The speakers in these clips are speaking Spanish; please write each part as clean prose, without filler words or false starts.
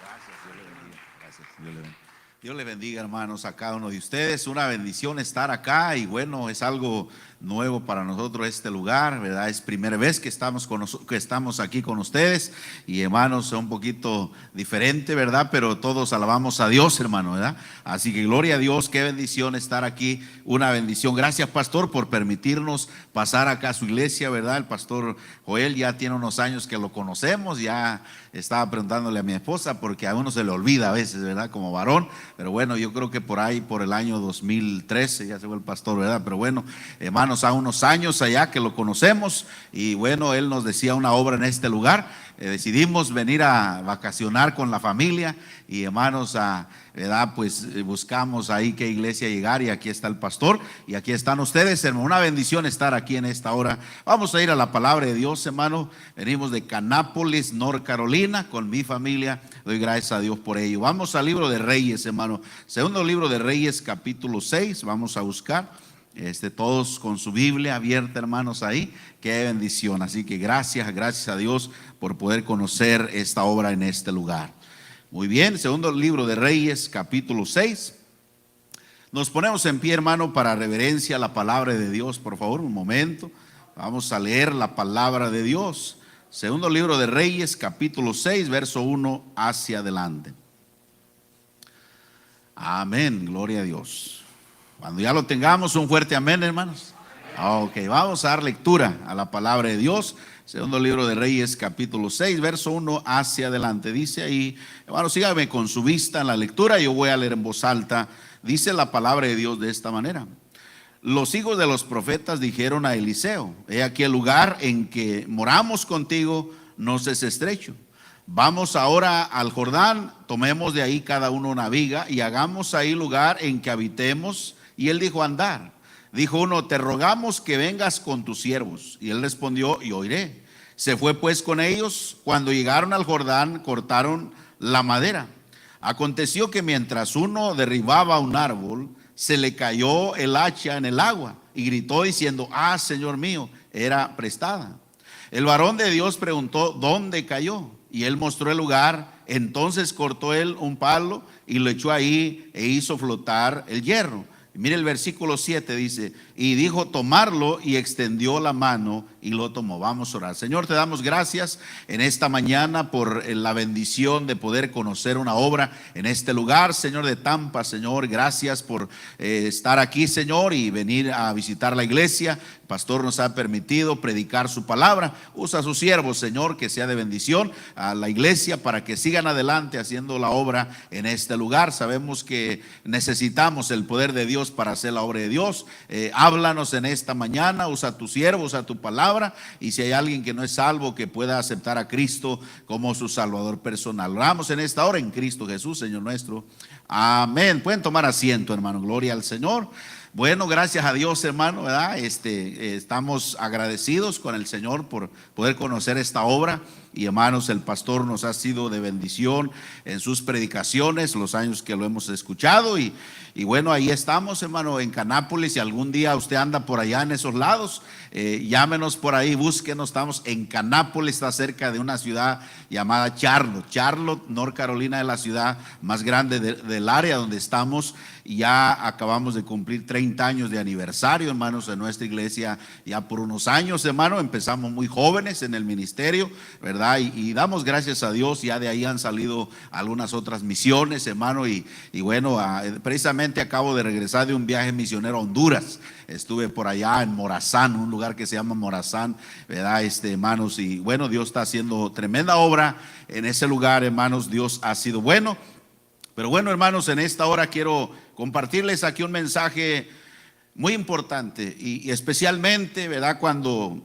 Gracias, Dios le bendiga. Gracias, Dios le bendiga. Dios le bendiga, hermanos, a cada uno de ustedes. Una bendición estar acá y bueno, es algo nuevo para nosotros este lugar, ¿verdad? Es primera vez que estamos aquí con ustedes y hermanos, es un poquito diferente, ¿verdad? Pero todos alabamos a Dios, hermano, ¿verdad? Así que gloria a Dios, qué bendición estar aquí, una bendición. Gracias, pastor, por permitirnos pasar acá a su iglesia, ¿verdad? El pastor Joel ya tiene unos años que lo conocemos, ya estaba preguntándole a mi esposa porque a uno se le olvida a veces, ¿verdad? Como varón, pero bueno, yo creo que por ahí, por el año 2013, ya se fue el pastor, ¿verdad? Pero bueno, hermanos, a unos años allá que lo conocemos y bueno, él nos decía una obra en este lugar. Decidimos venir a vacacionar con la familia y hermanos, ¿verdad? Pues buscamos ahí qué iglesia llegar y aquí está el pastor y aquí están ustedes, hermano. Una bendición estar aquí en esta hora. Vamos a ir a la palabra de Dios, hermano. Venimos de Canápolis, North Carolina, con mi familia. Doy gracias a Dios por ello. Vamos al libro de Reyes, hermano. Segundo libro de Reyes, capítulo 6. Vamos a buscar. Todos con su Biblia abierta, hermanos, ahí. Qué bendición. Así que gracias a Dios por poder conocer esta obra en este lugar. Muy bien, segundo libro de Reyes, capítulo 6. Nos ponemos en pie, hermano, para reverencia a la palabra de Dios. Por favor, un momento. Vamos a leer la palabra de Dios. Segundo libro de Reyes, capítulo 6, verso 1 hacia adelante. Amén, gloria a Dios. Cuando ya lo tengamos, un fuerte amén, hermanos. Ok, vamos a dar lectura a la palabra de Dios. Segundo libro de Reyes, capítulo 6, verso 1 hacia adelante. Dice ahí, hermanos, síganme con su vista en la lectura. Yo voy a leer en voz alta. Dice la palabra de Dios de esta manera. Los hijos de los profetas dijeron a Eliseo: he aquí el lugar en que moramos contigo nos es estrecho. Vamos ahora al Jordán, tomemos de ahí cada uno una viga y hagamos ahí lugar en que habitemos. Y él dijo: andar. Dijo uno: te rogamos que vengas con tus siervos. Y él respondió: yo iré. Se fue pues con ellos. Cuando llegaron al Jordán, cortaron la madera. Aconteció que mientras uno derribaba un árbol, se le cayó el hacha en el agua y gritó diciendo: ah, Señor mío, era prestada. El varón de Dios preguntó: ¿dónde cayó? Y él mostró el lugar. Entonces cortó él un palo y lo echó ahí e hizo flotar el hierro. Mire el versículo 7, dice: y dijo tomarlo, y extendió la mano y lo tomó. Vamos a orar. Señor, te damos gracias en esta mañana por la bendición de poder conocer una obra en este lugar, Señor, de Tampa. Señor, gracias por estar aquí, Señor, y venir a visitar la iglesia. El pastor nos ha permitido predicar su palabra. Usa a sus siervos, Señor, que sea de bendición a la iglesia para que sigan adelante haciendo la obra en este lugar. Sabemos que necesitamos el poder de Dios para hacer la obra de Dios. Háblanos en esta mañana, usa a tus siervos, usa tu palabra, y si hay alguien que no es salvo, que pueda aceptar a Cristo como su Salvador personal. Oramos en esta hora en Cristo Jesús, Señor nuestro. Amén. Pueden tomar asiento, hermano. Gloria al Señor. Bueno, gracias a Dios, hermano, ¿verdad? Estamos agradecidos con el Señor por poder conocer esta obra. Y hermanos, el pastor nos ha sido de bendición en sus predicaciones, los años que lo hemos escuchado. Y bueno, ahí estamos, hermano, en Canápolis. Si algún día usted anda por allá en esos lados, llámenos por ahí, búsquenos. Estamos en Canápolis, está cerca de una ciudad llamada Charlotte. Charlotte, North Carolina, es la ciudad más grande del área donde estamos. Y ya acabamos de cumplir 30 años de aniversario, hermanos, en nuestra iglesia. Ya por unos años, hermano, empezamos muy jóvenes en el ministerio, ¿verdad? Y damos gracias a Dios. Ya de ahí han salido algunas otras misiones, hermano. Y bueno, precisamente acabo de regresar de un viaje misionero a Honduras. Estuve por allá en Morazán, un lugar que se llama Morazán, ¿verdad? Hermanos, y bueno, Dios está haciendo tremenda obra en ese lugar, hermanos. Dios ha sido bueno. Pero bueno, hermanos, en esta hora quiero compartirles aquí un mensaje muy importante y especialmente, ¿verdad? Cuando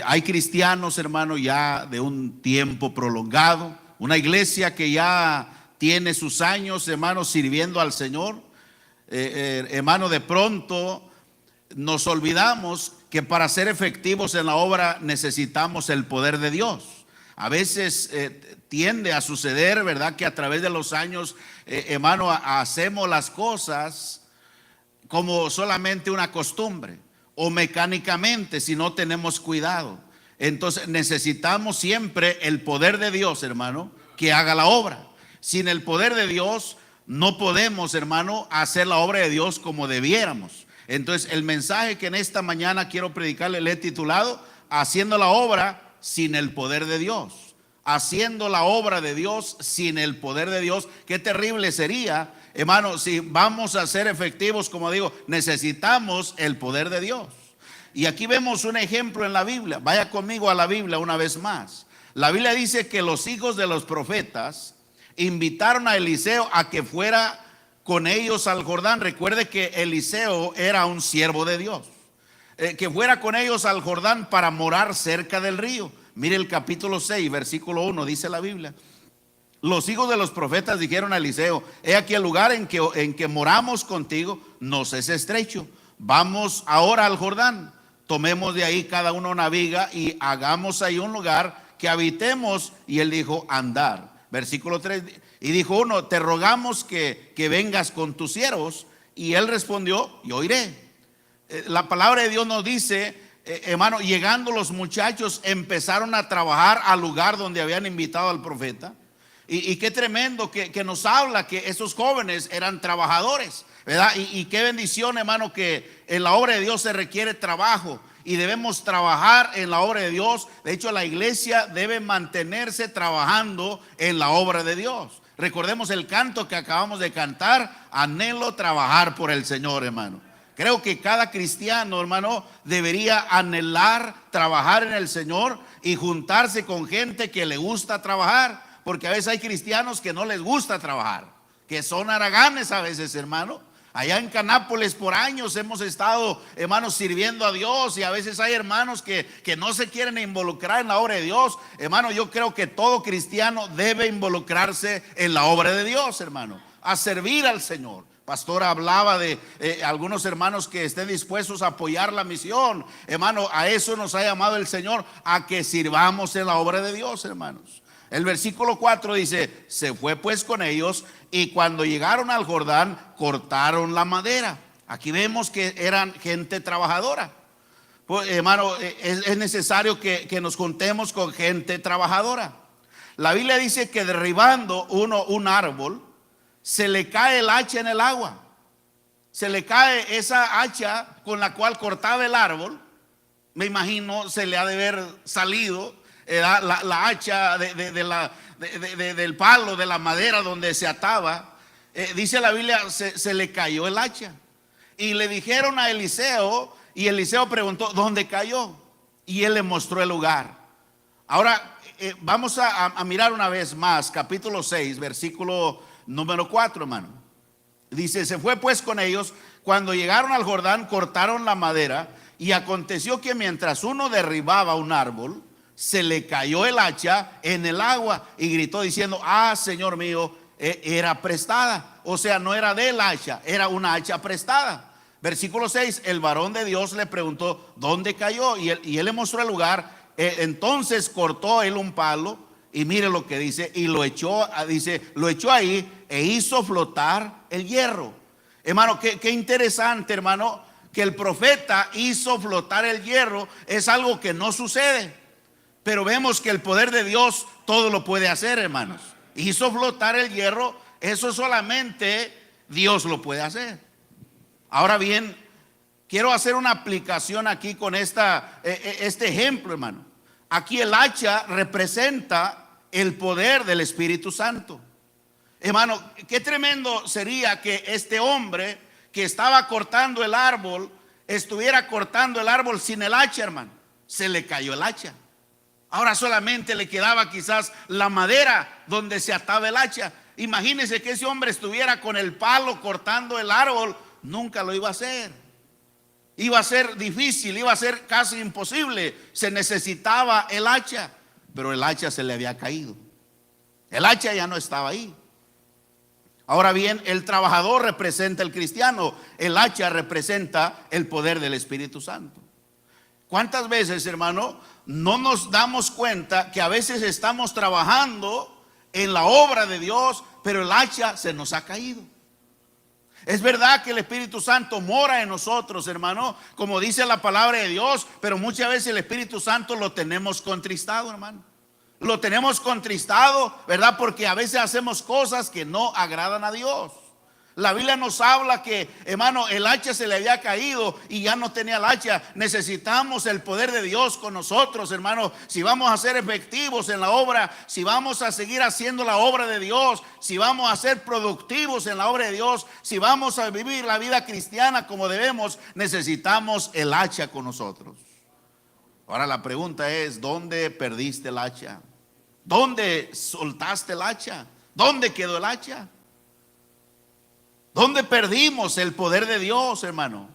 hay cristianos, hermano, ya de un tiempo prolongado, una iglesia que ya tiene sus años, hermano, sirviendo al Señor. Hermano, de pronto nos olvidamos que para ser efectivos en la obra necesitamos el poder de Dios. A veces tiende a suceder, ¿verdad?, que a través de los años, hermano, hacemos las cosas como solamente una costumbre o mecánicamente si no tenemos cuidado. Entonces necesitamos siempre el poder de Dios, hermano, que haga la obra. Sin el poder de Dios no podemos, hermano, hacer la obra de Dios como debiéramos. Entonces el mensaje que en esta mañana quiero predicarle le he titulado: haciendo la obra sin el poder de Dios. Haciendo la obra de Dios sin el poder de Dios. Qué terrible sería, hermano, si vamos a ser efectivos, como digo, necesitamos el poder de Dios. Y aquí vemos un ejemplo en la Biblia. Vaya conmigo a la Biblia una vez más. La Biblia dice que los hijos de los profetas invitaron a Eliseo a que fuera con ellos al Jordán. Recuerde que Eliseo era un siervo de Dios. Que fuera con ellos al Jordán para morar cerca del río. Mire el capítulo 6, versículo 1, dice la Biblia: los hijos de los profetas dijeron a Eliseo: he aquí el lugar en que moramos contigo nos es estrecho. Vamos ahora al Jordán, tomemos de ahí cada uno una viga y hagamos ahí un lugar que habitemos. Y él dijo: andar. Versículo 3, y dijo uno: te rogamos que vengas con tus siervos. Y él respondió: yo iré. La palabra de Dios nos dice, hermano, llegando los muchachos empezaron a trabajar al lugar donde habían invitado al profeta. Y qué tremendo que nos habla que esos jóvenes eran trabajadores, ¿verdad? Y qué bendición, hermano, que en la obra de Dios se requiere trabajo. Y debemos trabajar en la obra de Dios. De hecho, la iglesia debe mantenerse trabajando en la obra de Dios. Recordemos el canto que acabamos de cantar: anhelo trabajar por el Señor, hermano. Creo que cada cristiano, hermano, debería anhelar trabajar en el Señor y juntarse con gente que le gusta trabajar. Porque a veces hay cristianos que no les gusta trabajar, que son haraganes a veces, hermano. Allá en Canápolis por años hemos estado, hermanos, sirviendo a Dios, y a veces hay hermanos que no se quieren involucrar en la obra de Dios. Hermano, yo creo que todo cristiano debe involucrarse en la obra de Dios, hermano, a servir al Señor. Pastor hablaba de algunos hermanos que estén dispuestos a apoyar la misión. Hermano, a eso nos ha llamado el Señor, a que sirvamos en la obra de Dios, hermanos. El versículo 4 dice: se fue pues con ellos, y cuando llegaron al Jordán cortaron la madera. Aquí vemos que eran gente trabajadora. Pues, hermano, es necesario que nos juntemos con gente trabajadora. La Biblia dice que derribando un árbol, se le cae el hacha en el agua. Se le cae esa hacha con la cual cortaba el árbol. Me imagino se le ha de haber salido la hacha del palo, de la madera donde se ataba. Dice la Biblia, se le cayó el hacha. Y le dijeron a Eliseo, y Eliseo preguntó: ¿dónde cayó? Y él le mostró el lugar. Ahora vamos a mirar una vez más capítulo 6, versículo número 4, hermano. Dice: se fue pues con ellos. Cuando llegaron al Jordán cortaron la madera, y aconteció que mientras uno derribaba un árbol, se le cayó el hacha en el agua, y gritó diciendo: ah, Señor mío, era prestada. O sea, no era del hacha, era una hacha prestada. Versículo 6, el varón de Dios le preguntó: ¿dónde cayó? Y él le mostró el lugar. Entonces cortó él un palo, y mire lo que dice, y lo echó, dice, lo echó ahí e hizo flotar el hierro. Hermano, qué interesante, hermano, que el profeta hizo flotar el hierro. Es algo que no sucede, pero vemos que el poder de Dios todo lo puede hacer, hermanos. Hizo flotar el hierro. Eso solamente Dios lo puede hacer. Ahora bien, quiero hacer una aplicación aquí con este ejemplo, hermano. Aquí el hacha representa el poder del Espíritu Santo. Hermano, qué tremendo sería que este hombre que estaba cortando el árbol estuviera cortando el árbol sin el hacha, hermano. Se le cayó el hacha. Ahora solamente le quedaba quizás la madera donde se ataba el hacha. Imagínense que ese hombre estuviera con el palo cortando el árbol. Nunca lo iba a hacer. Iba a ser difícil, iba a ser casi imposible. Se necesitaba el hacha, pero el hacha se le había caído. El hacha ya no estaba ahí. Ahora bien, el trabajador representa al cristiano. El hacha representa el poder del Espíritu Santo. ¿Cuántas veces, hermano, no nos damos cuenta que a veces estamos trabajando en la obra de Dios, pero el hacha se nos ha caído? Es verdad que el Espíritu Santo mora en nosotros, hermano, como dice la palabra de Dios, pero muchas veces el Espíritu Santo lo tenemos contristado, hermano. lo tenemos contristado, ¿verdad? Porque a veces hacemos cosas que no agradan a Dios. La Biblia nos habla que, hermano, el hacha se le había caído y ya no tenía el hacha. Necesitamos el poder de Dios con nosotros, hermano. Si vamos a ser efectivos en la obra, si vamos a seguir haciendo la obra de Dios, si vamos a ser productivos en la obra de Dios, si vamos a vivir la vida cristiana como debemos, necesitamos el hacha con nosotros. Ahora la pregunta es, ¿dónde perdiste el hacha? ¿Dónde soltaste el hacha? ¿Dónde quedó el hacha? ¿Dónde perdimos el poder de Dios, hermano?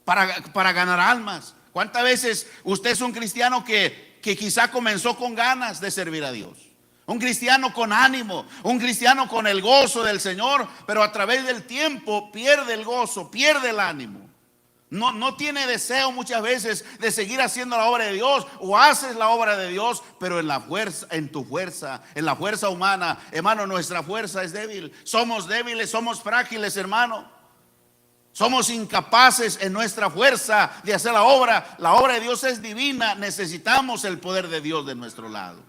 Para ganar almas. ¿Cuántas veces usted es un cristiano que quizá comenzó con ganas de servir a Dios? Un cristiano con ánimo, un cristiano con el gozo del Señor, pero a través del tiempo pierde el gozo, pierde el ánimo. No tiene deseo muchas veces de seguir haciendo la obra de Dios, o haces la obra de Dios, pero en la fuerza, en tu fuerza, en la fuerza humana, hermano, nuestra fuerza es débil. Somos débiles, somos frágiles, hermano. Somos incapaces en nuestra fuerza de hacer la obra. La obra de Dios es divina. Necesitamos el poder de Dios de nuestro lado.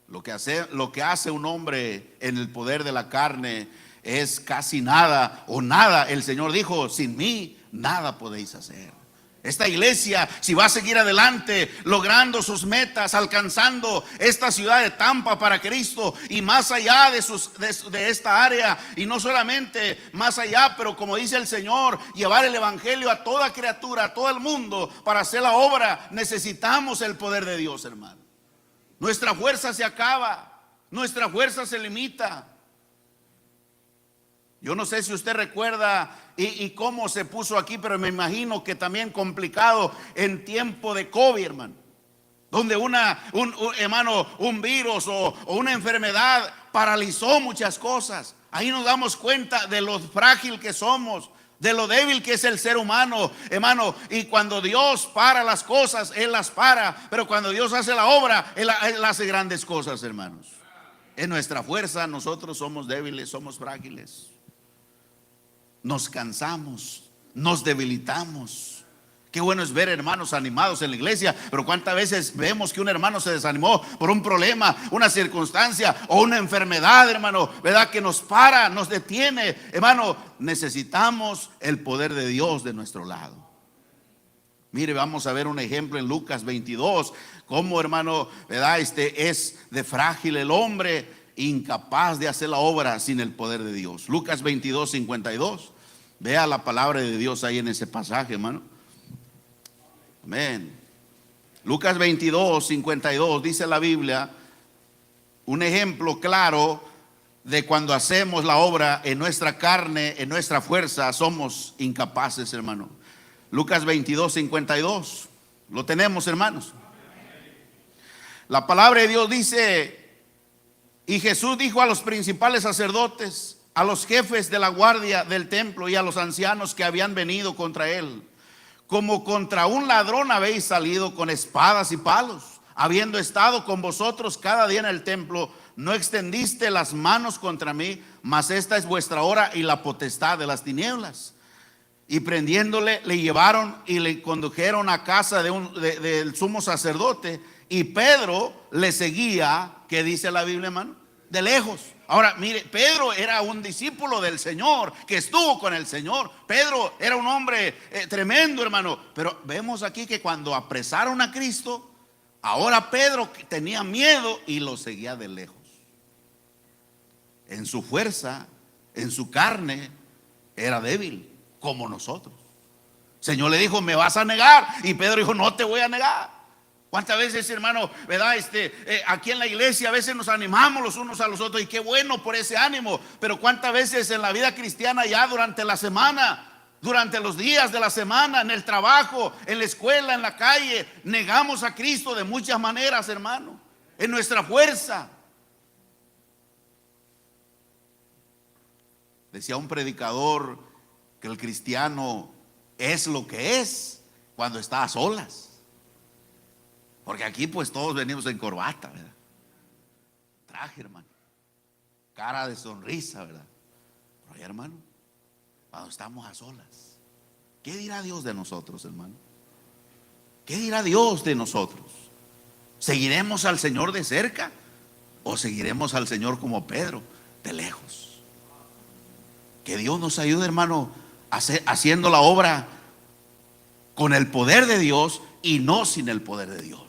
Lo que hace un hombre en el poder de la carne es casi nada o nada. El Señor dijo: sin mí nada podéis hacer. Esta iglesia, si va a seguir adelante, logrando sus metas, alcanzando esta ciudad de Tampa para Cristo y más allá de esta área, y no solamente más allá, pero como dice el Señor, llevar el evangelio a toda criatura, a todo el mundo, para hacer la obra, necesitamos el poder de Dios, hermano. Nuestra fuerza se acaba, nuestra fuerza se limita. Yo no sé si usted recuerda y cómo se puso aquí, pero me imagino que también complicado en tiempo de COVID, hermano, donde hermano, un virus o una enfermedad paralizó muchas cosas. Ahí nos damos cuenta de lo frágil que somos, de lo débil que es el ser humano, hermano. Y cuando Dios para las cosas, Él las para, pero cuando Dios hace la obra, Él hace grandes cosas, hermanos. En nuestra fuerza nosotros somos débiles, somos frágiles. Nos cansamos, nos debilitamos. Qué bueno es ver hermanos animados en la iglesia, pero cuántas veces vemos que un hermano se desanimó por un problema, una circunstancia o una enfermedad, hermano, ¿verdad? Que nos para, nos detiene, hermano. Necesitamos el poder de Dios de nuestro lado. Mire, vamos a ver un ejemplo en Lucas 22, cómo, hermano, ¿verdad? Es de frágil el hombre, incapaz de hacer la obra sin el poder de Dios. Lucas 22, 52. Vea la palabra de Dios ahí en ese pasaje, hermano. Amén. Lucas 22, 52 dice la Biblia, un ejemplo claro de cuando hacemos la obra en nuestra carne, en nuestra fuerza, somos incapaces, hermano. Lucas 22, 52. Lo tenemos, hermanos. La palabra de Dios dice: y Jesús dijo a los principales sacerdotes, a los jefes de la guardia del templo y a los ancianos que habían venido contra él: como contra un ladrón habéis salido con espadas y palos, habiendo estado con vosotros cada día en el templo, no extendiste las manos contra mí, mas esta es vuestra hora y la potestad de las tinieblas. Y prendiéndole, le llevaron y le condujeron a casa del sumo sacerdote, y Pedro le seguía. ¿Qué dice la Biblia, hermano? De lejos. Ahora, mire, Pedro era un discípulo del Señor, que estuvo con el Señor. Pedro era un hombre tremendo, hermano. Pero vemos aquí que cuando apresaron a Cristo, ahora Pedro tenía miedo y lo seguía de lejos. En su fuerza, en su carne, era débil, como nosotros. El Señor le dijo: me vas a negar. Y Pedro dijo: no te voy a negar. ¿Cuántas veces, hermano, verdad? Aquí en la iglesia a veces nos animamos los unos a los otros, y qué bueno por ese ánimo. Pero cuántas veces en la vida cristiana, ya durante la semana, durante los días de la semana, en el trabajo, en la escuela, en la calle, negamos a Cristo de muchas maneras, hermano, en nuestra fuerza. Decía un predicador que el cristiano es lo que es cuando está a solas. Porque aquí pues todos venimos en corbata, ¿verdad? Traje, hermano. Cara de sonrisa, ¿verdad? Pero allá, hermano, cuando estamos a solas, ¿qué dirá Dios de nosotros, hermano? ¿Qué dirá Dios de nosotros? ¿Seguiremos al Señor de cerca o seguiremos al Señor como Pedro, de lejos? Que Dios nos ayude, hermano, haciendo la obra con el poder de Dios y no sin el poder de Dios.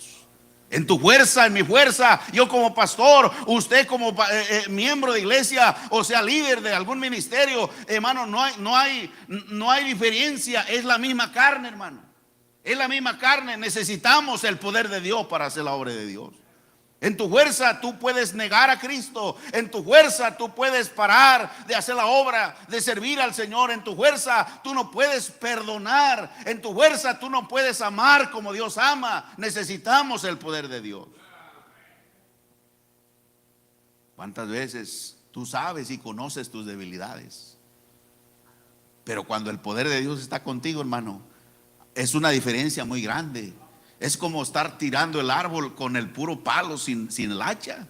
En tu fuerza, en mi fuerza, yo como pastor, usted como miembro de iglesia, o sea, líder de algún ministerio, hermano, no hay diferencia. Es la misma carne, hermano. Es la misma carne. Necesitamos el poder de Dios para hacer la obra de Dios. En tu fuerza tú puedes negar a Cristo. En tu fuerza tú puedes parar de hacer la obra, de servir al Señor. En tu fuerza tú no puedes perdonar. En tu fuerza tú no puedes amar como Dios ama. Necesitamos el poder de Dios. ¿Cuántas veces tú sabes y conoces tus debilidades? Pero cuando el poder de Dios está contigo, hermano, es una diferencia muy grande. Es como estar tirando el árbol con el puro palo, sin el hacha.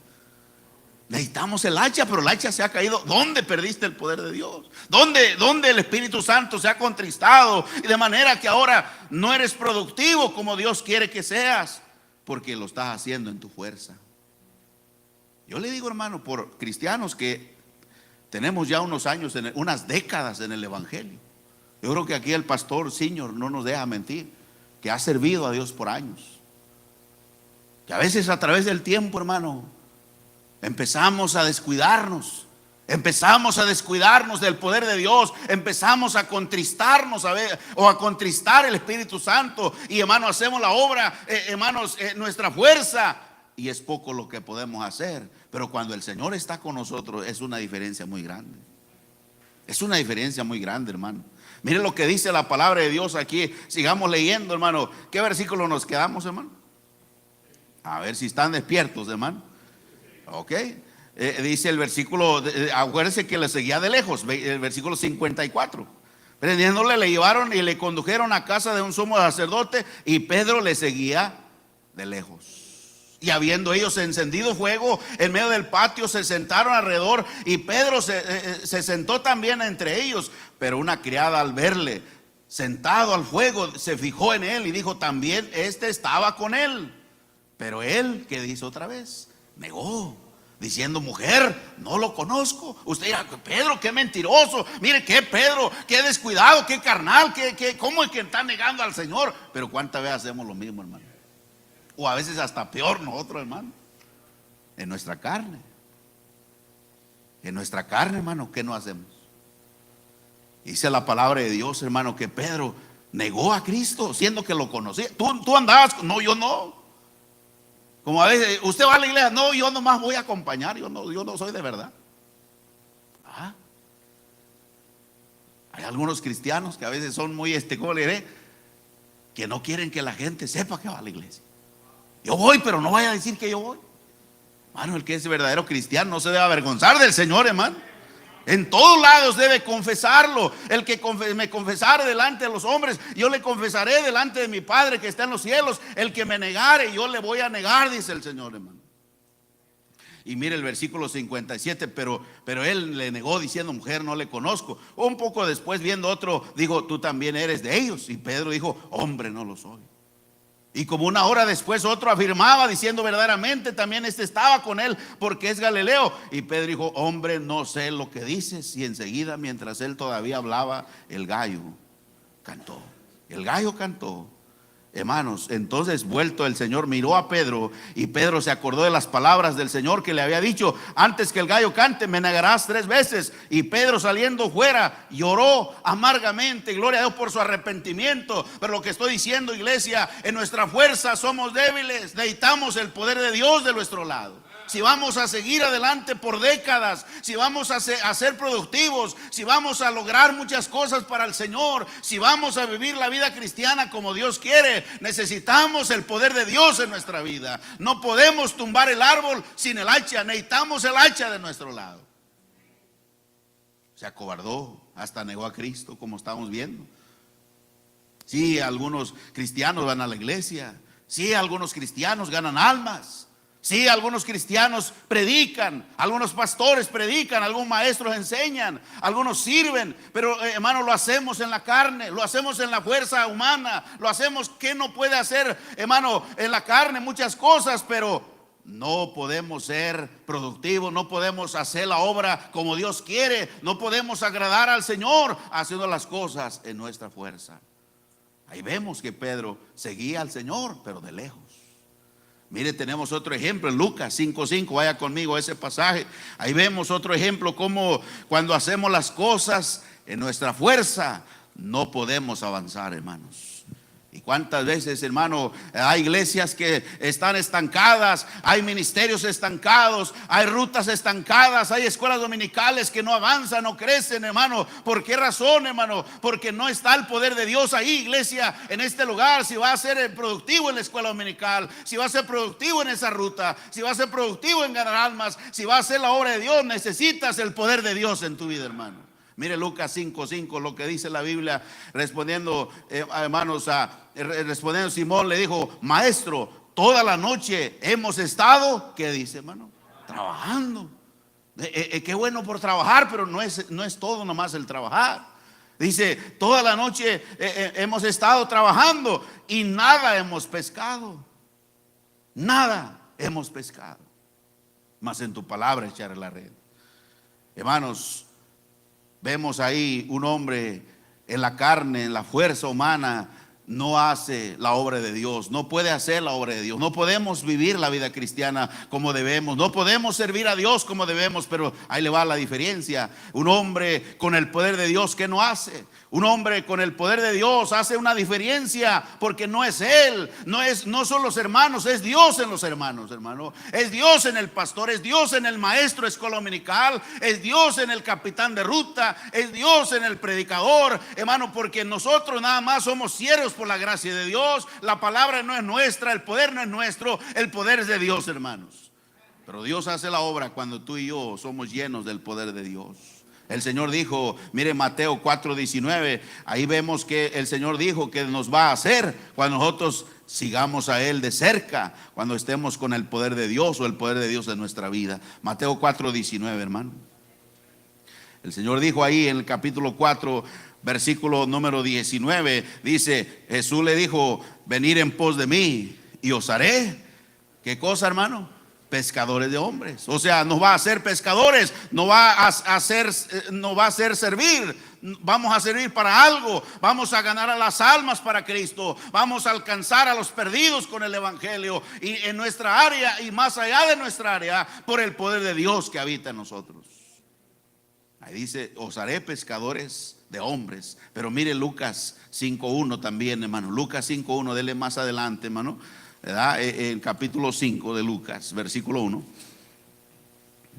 Necesitamos el hacha, pero el hacha se ha caído. ¿Dónde perdiste el poder de Dios? ¿Dónde el Espíritu Santo se ha contristado? Y de manera que ahora no eres productivo como Dios quiere que seas, porque lo estás haciendo en tu fuerza. Yo le digo, hermano, por cristianos que tenemos ya unos años, unas décadas en el Evangelio. Yo creo que aquí el pastor Señor no nos deja mentir, que ha servido a Dios por años. Que a veces a través del tiempo, hermano, empezamos a descuidarnos. Empezamos a descuidarnos del poder de Dios. Empezamos a contristarnos o a contristar el Espíritu Santo. Y hermano, hacemos la obra, hermanos, nuestra fuerza. Y es poco lo que podemos hacer. Pero cuando el Señor está con nosotros, es una diferencia muy grande. Es una diferencia muy grande, hermano. Miren lo que dice la palabra de Dios aquí. Sigamos leyendo, hermano. ¿Qué versículo nos quedamos, hermano? A ver si están despiertos, hermano. Ok. Dice el versículo, acuérdense que le seguía de lejos, el versículo 54. Prendiéndole, le llevaron y le condujeron a casa de un sumo sacerdote, y Pedro le seguía de lejos. Y habiendo ellos encendido fuego en medio del patio, se sentaron alrededor, y Pedro se sentó también entre ellos. Pero una criada, al verle sentado al fuego, se fijó en él y dijo: también este estaba con él. Pero él, ¿qué dice otra vez? Negó, diciendo: mujer, no lo conozco. Usted dirá: Pedro, qué mentiroso. Mire qué Pedro, qué descuidado, qué carnal, ¿cómo es que está negando al Señor? Pero cuántas veces hacemos lo mismo, hermano. O a veces hasta peor nosotros, hermano. En nuestra carne. En nuestra carne, hermano, ¿qué no hacemos? Dice la palabra de Dios, hermano, que Pedro negó a Cristo, siendo que lo conocía. Tú andabas, no, yo no. Como a veces, usted va a la iglesia, no, yo nomás voy a acompañar, yo no soy de verdad. Hay algunos cristianos que a veces son muy, ¿cómo le diré? Que no quieren que la gente sepa que va a la iglesia. Yo voy, pero no vaya a decir que yo voy. Hermano, el que es verdadero cristiano no se debe avergonzar del Señor, hermano. En todos lados debe confesarlo. El que me confesare delante de los hombres, yo le confesaré delante de mi Padre que está en los cielos. El que me negare, yo le voy a negar, dice el Señor, hermano. Y mire el versículo 57, pero él le negó diciendo: mujer, no le conozco. Un poco después, viendo otro, dijo: tú también eres de ellos. Y Pedro dijo: hombre, no lo soy. Y como una hora después otro afirmaba, diciendo: verdaderamente también estaba con él, porque es Galileo. Y Pedro dijo: hombre, no sé lo que dices. Y enseguida, mientras él todavía hablaba, el gallo cantó. El gallo cantó. Hermanos, entonces vuelto el Señor miró a Pedro, y Pedro se acordó de las palabras del Señor que le había dicho: antes que el gallo cante, me negarás 3 veces. Y Pedro, saliendo fuera, lloró amargamente. Gloria a Dios por su arrepentimiento. Pero lo que estoy diciendo, iglesia, en nuestra fuerza somos débiles. Necesitamos el poder de Dios de nuestro lado. Si vamos a seguir adelante por décadas, si vamos a ser productivos, si vamos a lograr muchas cosas para el Señor, si vamos a vivir la vida cristiana como Dios quiere, necesitamos el poder de Dios en nuestra vida. No podemos tumbar el árbol sin el hacha. Necesitamos el hacha de nuestro lado. Se acobardó, hasta negó a Cristo, como estamos viendo. Sí, algunos cristianos van a la iglesia. Sí, algunos cristianos ganan almas. Sí, algunos cristianos predican, algunos pastores predican, algunos maestros enseñan, algunos sirven, pero hermano, lo hacemos en la carne, lo hacemos en la fuerza humana, lo hacemos que no puede hacer, hermano, en la carne muchas cosas, pero no podemos ser productivos, no podemos hacer la obra como Dios quiere, no podemos agradar al Señor haciendo las cosas en nuestra fuerza. Ahí vemos que Pedro seguía al Señor, pero de lejos. Mire, tenemos otro ejemplo en Lucas 5:5, vaya conmigo a ese pasaje. Ahí vemos otro ejemplo, como cuando hacemos las cosas en nuestra fuerza, no podemos avanzar, hermanos. Y cuántas veces, hermano, hay iglesias que están estancadas, hay ministerios estancados, hay rutas estancadas, hay escuelas dominicales que no avanzan, no crecen, hermano. ¿Por qué razón, hermano? Porque no está el poder de Dios ahí, iglesia, en este lugar. Si va a ser productivo en la escuela dominical, si va a ser productivo en esa ruta, si va a ser productivo en ganar almas, si va a hacer la obra de Dios, necesitas el poder de Dios en tu vida, hermano. Mire Lucas 5:5, lo que dice la Biblia, respondiendo, hermanos, respondiendo Simón le dijo: maestro, toda la noche hemos estado, ¿qué dice, hermano? Trabajando. Qué bueno por trabajar, pero no es todo nomás el trabajar. Dice: toda la noche hemos estado trabajando y nada hemos pescado. Nada hemos pescado, mas en tu palabra echaré la red. Hermanos, vemos ahí un hombre en la carne, en la fuerza humana, no hace la obra de Dios, no puede hacer la obra de Dios. No podemos vivir la vida cristiana como debemos, no podemos servir a Dios como debemos. Pero ahí le va la diferencia. Un hombre con el poder de Dios, ¿qué no hace? Un hombre con el poder de Dios hace una diferencia, porque no es él, no son los hermanos, es Dios en los hermanos, hermano. Es Dios en el pastor, es Dios en el maestro de escuela dominical, es Dios en el capitán de ruta, es Dios en el predicador, hermano, porque nosotros nada más somos siervos por la gracia de Dios. La palabra no es nuestra, el poder no es nuestro, el poder es de Dios, hermanos. Pero Dios hace la obra cuando tú y yo somos llenos del poder de Dios. El Señor dijo, mire Mateo 4:19, ahí vemos que el Señor dijo que nos va a hacer cuando nosotros sigamos a Él de cerca, cuando estemos con el poder de Dios o el poder de Dios en nuestra vida. Mateo 4:19, hermano. El Señor dijo ahí en el capítulo 4, versículo número 19, dice, Jesús le dijo: venid en pos de mí y os haré, ¿qué cosa, hermano? Pescadores de hombres. O sea, nos va a hacer pescadores, no va a hacer servir. Vamos a servir para algo, vamos a ganar a las almas para Cristo, vamos a alcanzar a los perdidos con el evangelio, y en nuestra área y más allá de nuestra área, por el poder de Dios que habita en nosotros. Ahí dice: os haré pescadores de hombres. Pero mire Lucas 5:1 también, hermano. Lucas 5:1, dele más adelante, hermano, ¿verdad? En capítulo 5 de Lucas, versículo 1.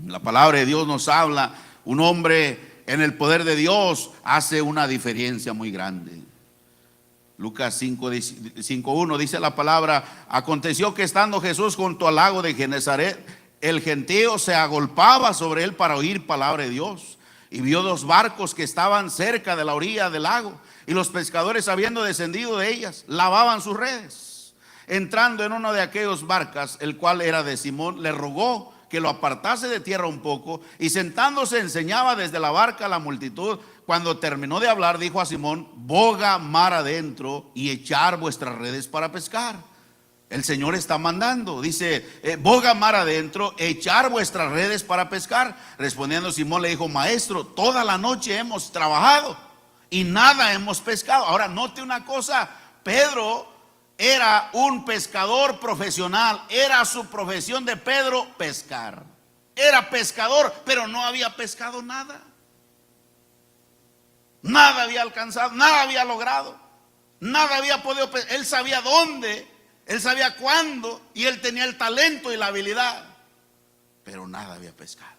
La palabra de Dios nos habla. Un hombre en el poder de Dios hace una diferencia muy grande. Lucas 5:1 dice la palabra: aconteció que estando Jesús junto al lago de Genezaret, el gentío se agolpaba sobre él para oír palabra de Dios. Y vio dos barcos que estaban cerca de la orilla del lago, y los pescadores, habiendo descendido de ellas, lavaban sus redes. Entrando en una de aquellas barcas, el cual era de Simón, le rogó que lo apartase de tierra un poco, y sentándose enseñaba desde la barca a la multitud. Cuando terminó de hablar, dijo a Simón: boga mar adentro y echar vuestras redes para pescar. El Señor está mandando, dice: boga mar adentro, echar vuestras redes para pescar. Respondiendo Simón le dijo: maestro, toda la noche hemos trabajado y nada hemos pescado. Ahora note una cosa: Pedro era un pescador profesional, era su profesión de Pedro pescar. Era pescador, pero no había pescado nada. Nada había alcanzado, nada había logrado, nada había podido pescar. Él sabía dónde, él sabía cuándo, y él tenía el talento y la habilidad, pero nada había pescado.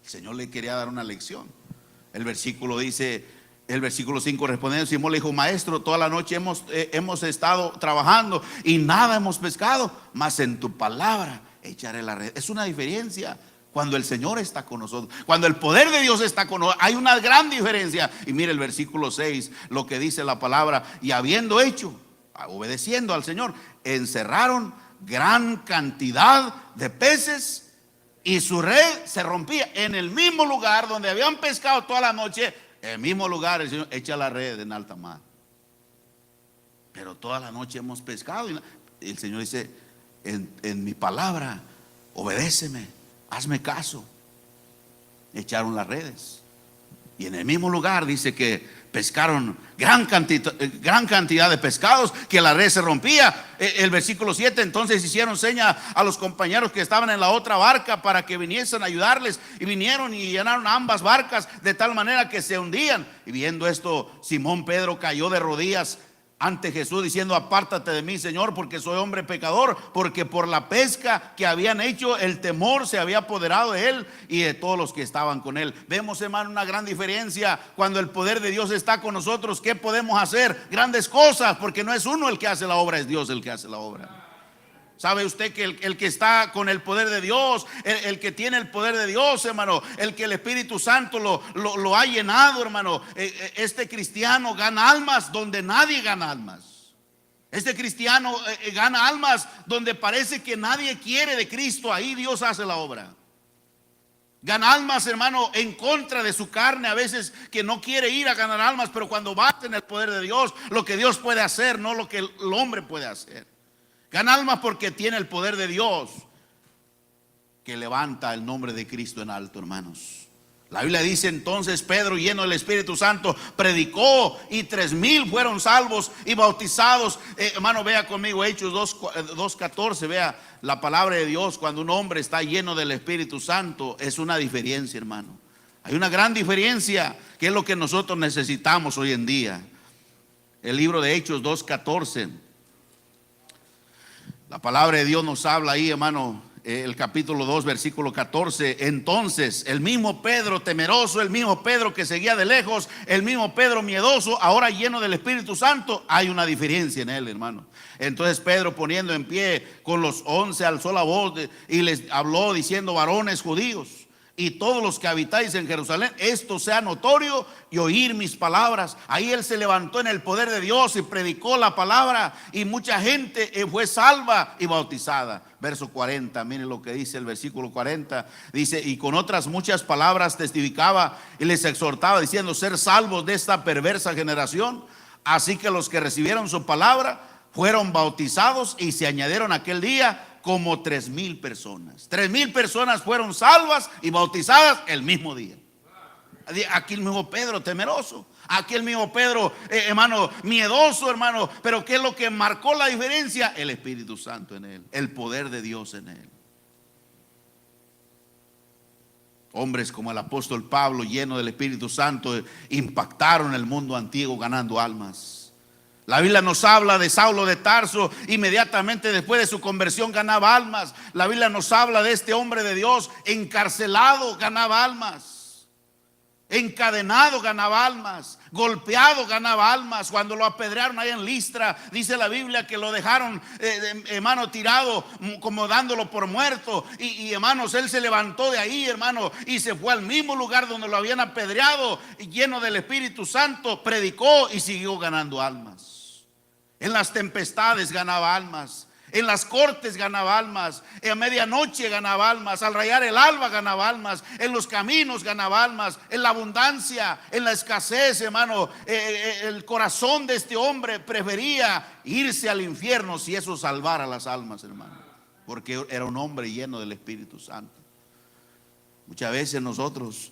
El Señor le quería dar una lección. El versículo dice, el versículo 5, respondiendo Simón le dijo: maestro, toda la noche hemos estado trabajando y nada hemos pescado, mas en tu palabra echaré la red. Es una diferencia cuando el Señor está con nosotros, cuando el poder de Dios está con nosotros. Hay una gran diferencia. Y mire el versículo 6, lo que dice la palabra: y habiendo hecho, obedeciendo al Señor, encerraron gran cantidad de peces y su red se rompía. En el mismo lugar donde habían pescado toda la noche, en el mismo lugar el Señor echa la red en alta mar. Pero toda la noche hemos pescado. Y el Señor dice, en mi palabra, obedéceme, hazme caso. Echaron las redes. Y en el mismo lugar dice que pescaron gran cantidad de pescados, que la red se rompía. El versículo 7, entonces hicieron seña a los compañeros que estaban en la otra barca para que viniesen a ayudarles, y vinieron y llenaron ambas barcas de tal manera que se hundían. Y viendo esto, Simón Pedro cayó de rodillas ante Jesús diciendo: apártate de mí, Señor, porque soy hombre pecador. Porque por la pesca que habían hecho, el temor se había apoderado de él y de todos los que estaban con él. Vemos, hermano, una gran diferencia cuando el poder de Dios está con nosotros. ¿Qué podemos hacer? Grandes cosas, porque no es uno el que hace la obra, es Dios el que hace la obra. ¿Sabe usted que el que está con el poder de Dios, el que tiene el poder de Dios, hermano, el que el Espíritu Santo lo ha llenado, hermano, este cristiano gana almas donde nadie gana almas? Este cristiano gana almas donde parece que nadie quiere de Cristo. Ahí Dios hace la obra. Gana almas, hermano, en contra de su carne, a veces que no quiere ir a ganar almas, pero cuando va en el poder de Dios, lo que Dios puede hacer, no lo que el hombre puede hacer. Gana almas porque tiene el poder de Dios que levanta el nombre de Cristo en alto, hermanos. La Biblia dice: entonces Pedro, lleno del Espíritu Santo, predicó y 3,000 fueron salvos y bautizados. Hermano, vea conmigo Hechos 2:14, vea la palabra de Dios. Cuando un hombre está lleno del Espíritu Santo, es una diferencia, hermano. Hay una gran diferencia, que es lo que nosotros necesitamos hoy en día. El libro de Hechos 2:14. La palabra de Dios nos habla ahí, hermano, el capítulo 2, versículo 14. Entonces el mismo Pedro temeroso, el mismo Pedro que seguía de lejos, el mismo Pedro miedoso, ahora lleno del Espíritu Santo. Hay una diferencia en él, hermano. Entonces Pedro, poniendo en pie con los 11, alzó la voz y les habló diciendo: varones judíos y todos los que habitáis en Jerusalén, esto sea notorio y oír mis palabras. Ahí él se levantó en el poder de Dios y predicó la palabra, y mucha gente fue salva y bautizada. Verso 40, miren lo que dice el versículo 40. Dice: y con otras muchas palabras testificaba y les exhortaba diciendo: ser salvos de esta perversa generación. Así que los que recibieron su palabra fueron bautizados, y se añadieron aquel día como 3,000 personas. 3,000 personas fueron salvas y bautizadas el mismo día. Aquí el mismo Pedro temeroso, aquí el mismo Pedro, hermano, miedoso, hermano. Pero ¿qué es lo que marcó la diferencia? El Espíritu Santo en él, el poder de Dios en él. Hombres como el apóstol Pablo, lleno del Espíritu Santo, impactaron el mundo antiguo ganando almas. La Biblia nos habla de Saulo de Tarso. Inmediatamente después de su conversión ganaba almas. La Biblia nos habla de este hombre de Dios encarcelado, ganaba almas. Encadenado, ganaba almas. Golpeado, ganaba almas. Cuando lo apedrearon ahí en Listra, dice la Biblia que lo dejaron, hermano, tirado, como dándolo por muerto. Y hermanos, él se levantó de ahí, hermano, y se fue al mismo lugar donde lo habían apedreado, y lleno del Espíritu Santo, predicó y siguió ganando almas. En las tempestades ganaba almas, en las cortes ganaba almas, a medianoche ganaba almas, al rayar el alba ganaba almas, en los caminos ganaba almas, en la abundancia, en la escasez, hermano. El corazón de este hombre prefería irse al infierno si eso salvara las almas, hermano, porque era un hombre lleno del Espíritu Santo. Muchas veces nosotros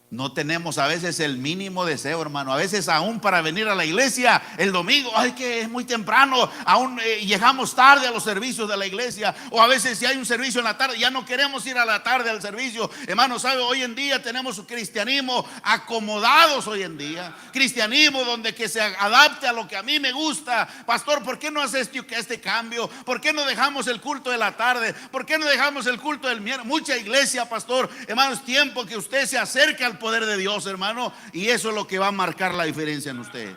no tenemos a veces el mínimo deseo, hermano. A veces aún para venir a la iglesia el domingo, ay, que es muy temprano, aún llegamos tarde a los servicios de la iglesia. O a veces si hay un servicio en la tarde, ya no queremos ir a la tarde al servicio. Hermano, ¿sabe? Hoy en día tenemos un cristianismo acomodados hoy en día. Cristianismo donde que se adapte a lo que a mí me gusta. Pastor, ¿por qué no haces este cambio? ¿Por qué no dejamos el culto de la tarde? ¿Por qué no dejamos el culto del miércoles? Mucha iglesia, pastor. Hermano, es tiempo que usted se acerque al poder de Dios, hermano, y eso es lo que va a marcar la diferencia en usted.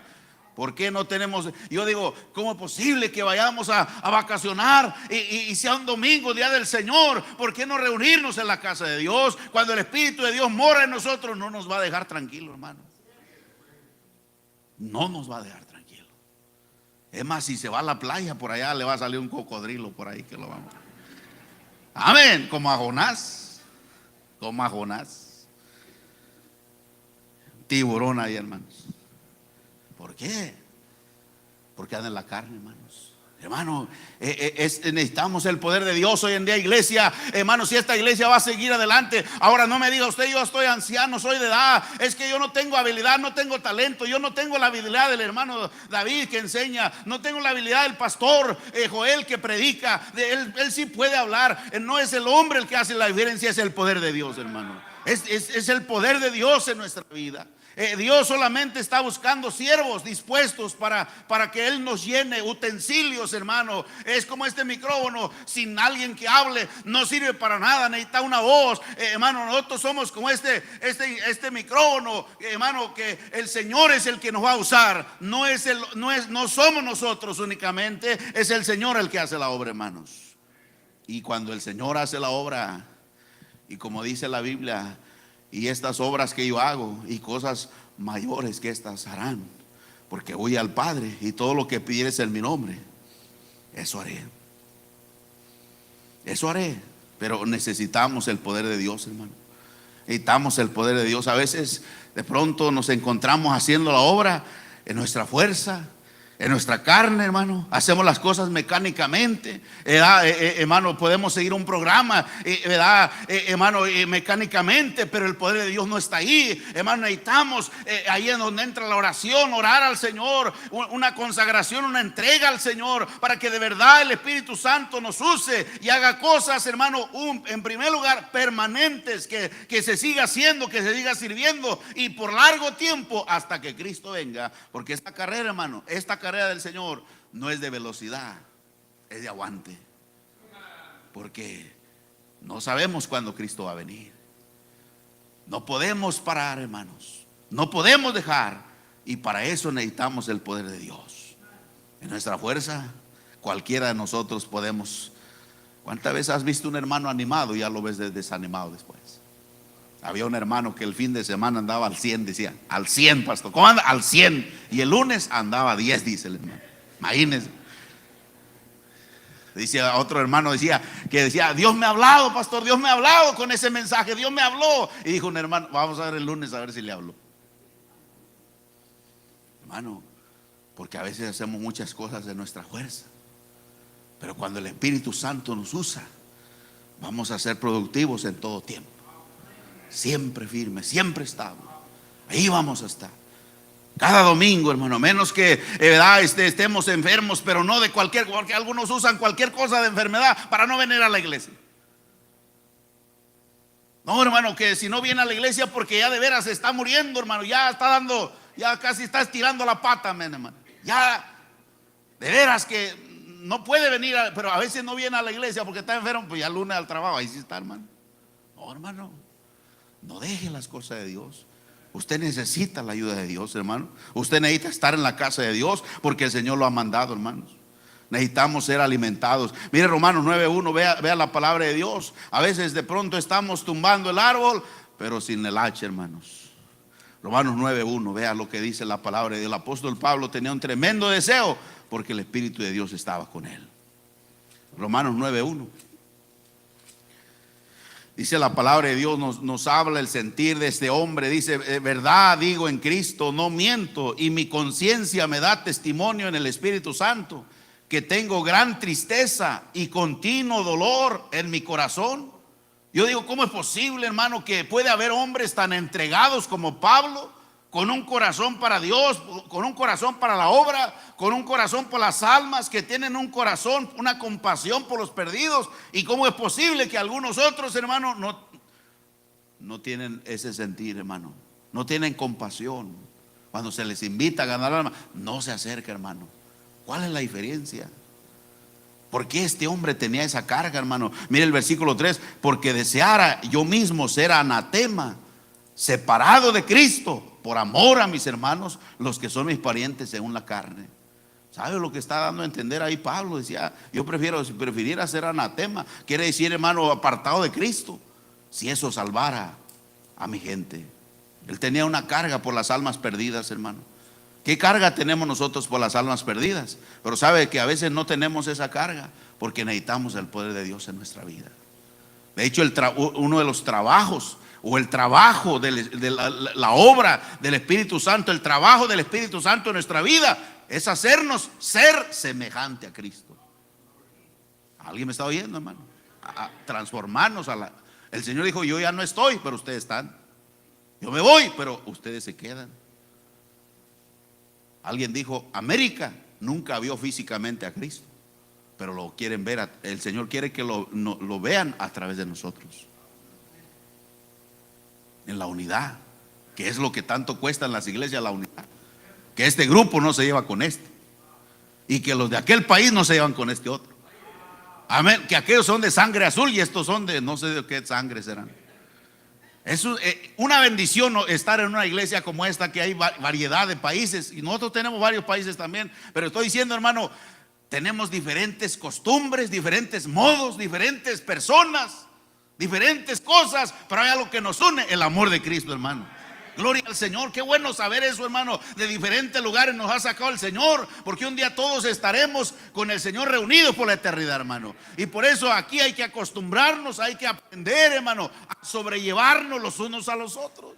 ¿Por qué no tenemos? Yo digo, ¿cómo es posible que vayamos a vacacionar y sea un domingo, día del Señor? ¿Por qué no reunirnos en la casa de Dios? Cuando el Espíritu de Dios mora en nosotros, no nos va a dejar tranquilo, hermano. No nos va a dejar tranquilo. Es más, si se va a la playa por allá, le va a salir un cocodrilo por ahí que lo vamos. Amén, como a Jonás. Como a Jonás. Tiburón ahí, hermanos. ¿Por qué? Porque anda en la carne, hermanos. Hermano, necesitamos el poder de Dios hoy en día, iglesia. Hermano, si esta iglesia va a seguir adelante. Ahora no me diga usted, yo estoy anciano, soy de edad, es que yo no tengo habilidad, no tengo talento. Yo no tengo la habilidad del hermano David que enseña, no tengo la habilidad del pastor Joel que predica. Él sí puede hablar. No es el hombre el que hace la diferencia, es el poder de Dios, hermano. Es el poder de Dios en nuestra vida. Dios solamente está buscando siervos dispuestos para que Él nos llene, utensilios, hermano. Es como este micrófono, sin alguien que hable no sirve para nada, necesita una voz. Hermano, nosotros somos como este micrófono, hermano, que el Señor es el que nos va a usar. No somos nosotros únicamente, es el Señor el que hace la obra, hermanos. Y cuando el Señor hace la obra, y como dice la Biblia, y estas obras que yo hago y cosas mayores que estas harán, porque voy al Padre y todo lo que pidieres en mi nombre, eso haré. Eso haré. Pero necesitamos el poder de Dios, hermano. Necesitamos el poder de Dios. A veces de pronto nos encontramos haciendo la obra en nuestra fuerza, en nuestra carne, hermano. Hacemos las cosas mecánicamente, hermano. Podemos seguir un programa, hermano, mecánicamente, pero el poder de Dios no está ahí, hermano. Necesitamos ahí en donde entra la oración, orar al Señor, una consagración, una entrega al Señor, para que de verdad el Espíritu Santo nos use y haga cosas, hermano, en primer lugar permanentes, que se siga haciendo, que se siga sirviendo y por largo tiempo hasta que Cristo venga. Porque esta carrera, hermano, esta carrera del Señor no es de velocidad, es de aguante, porque no sabemos cuándo Cristo va a venir. No podemos parar, hermanos, no podemos dejar, y para eso necesitamos el poder de Dios. En nuestra fuerza, cualquiera de nosotros podemos. ¿Cuántas veces has visto un hermano animado y ya lo ves desanimado después? Había un hermano que el fin de semana andaba al 100, decía, al 100, pastor. ¿Cómo anda? Al 100. Y el lunes andaba a 10, dice el hermano. Imagínense. Dice otro hermano, decía, Dios me ha hablado, pastor, Dios me ha hablado con ese mensaje, Dios me habló. Y dijo un hermano, vamos a ver el lunes a ver si le habló. Hermano, porque a veces hacemos muchas cosas de nuestra fuerza, pero cuando el Espíritu Santo nos usa, vamos a ser productivos en todo tiempo. Siempre firme, siempre estable. Ahí vamos a estar. Cada domingo, hermano, menos que estemos enfermos, pero no de cualquier, porque algunos usan cualquier cosa de enfermedad para no venir a la iglesia. No, hermano, que si no viene a la iglesia porque ya de veras se está muriendo, hermano, ya casi está estirando la pata, hermano. Ya de veras que no puede venir, pero a veces no viene a la iglesia porque está enfermo, pues ya el lunes al trabajo, ahí sí está, hermano. No, hermano, no deje las cosas de Dios. Usted necesita la ayuda de Dios, hermano. Usted necesita estar en la casa de Dios porque el Señor lo ha mandado, hermanos. Necesitamos ser alimentados. Mire Romanos 9:1, vea la palabra de Dios. A veces de pronto estamos tumbando el árbol, pero sin el hacha, hermanos. Romanos 9:1, vea lo que dice la palabra de Dios. El apóstol Pablo tenía un tremendo deseo porque el Espíritu de Dios estaba con él. Romanos 9:1. Dice la palabra de Dios, nos habla el sentir de este hombre. Dice, verdad digo en Cristo, no miento, y mi conciencia me da testimonio en el Espíritu Santo, que tengo gran tristeza y continuo dolor en mi corazón. Yo digo, ¿cómo es posible, hermano, que puede haber hombres tan entregados como Pablo, con un corazón para Dios, con un corazón para la obra, con un corazón por las almas, que tienen un corazón, una compasión por los perdidos? ¿Y cómo es posible que algunos otros, hermano, no tienen ese sentir, hermano? No tienen compasión. Cuando se les invita a ganar alma, no se acerca, hermano. ¿Cuál es la diferencia? ¿Por qué este hombre tenía esa carga, hermano? Mire el versículo 3, porque deseara yo mismo ser anatema, separado de Cristo, por amor a mis hermanos, los que son mis parientes según la carne. ¿Sabe lo que está dando a entender ahí Pablo? Decía, yo prefiriera ser anatema, quiere decir, hermano, apartado de Cristo, si eso salvara a mi gente. Él tenía una carga por las almas perdidas, hermano. ¿Qué carga tenemos nosotros por las almas perdidas? Pero sabe que a veces no tenemos esa carga porque necesitamos el poder de Dios en nuestra vida. De hecho, uno de los trabajos o el trabajo de la obra del Espíritu Santo, el trabajo del Espíritu Santo en nuestra vida es hacernos ser semejante a Cristo. ¿Alguien me está oyendo, hermano? A transformarnos el Señor dijo: yo ya no estoy, pero ustedes están. Yo me voy, pero ustedes se quedan. Alguien dijo: América nunca vio físicamente a Cristo, pero lo quieren ver. El Señor quiere que lo vean a través de nosotros, en la unidad, que es lo que tanto cuesta en las iglesias, la unidad. Que este grupo no se lleva con este, y que los de aquel país no se llevan con este otro. Amén. Que aquellos son de sangre azul y estos son de no sé de qué sangre serán. Es una bendición estar en una iglesia como esta, que hay variedad de países, y nosotros tenemos varios países también. Pero estoy diciendo, hermano, tenemos diferentes costumbres, diferentes modos, diferentes personas, diferentes cosas, pero hay algo que nos une: el amor de Cristo, hermano. Gloria al Señor. Qué bueno saber eso, hermano. De diferentes lugares nos ha sacado el Señor, porque un día todos estaremos con el Señor reunidos por la eternidad, hermano. Y por eso aquí hay que acostumbrarnos, hay que aprender, hermano, a sobrellevarnos los unos a los otros.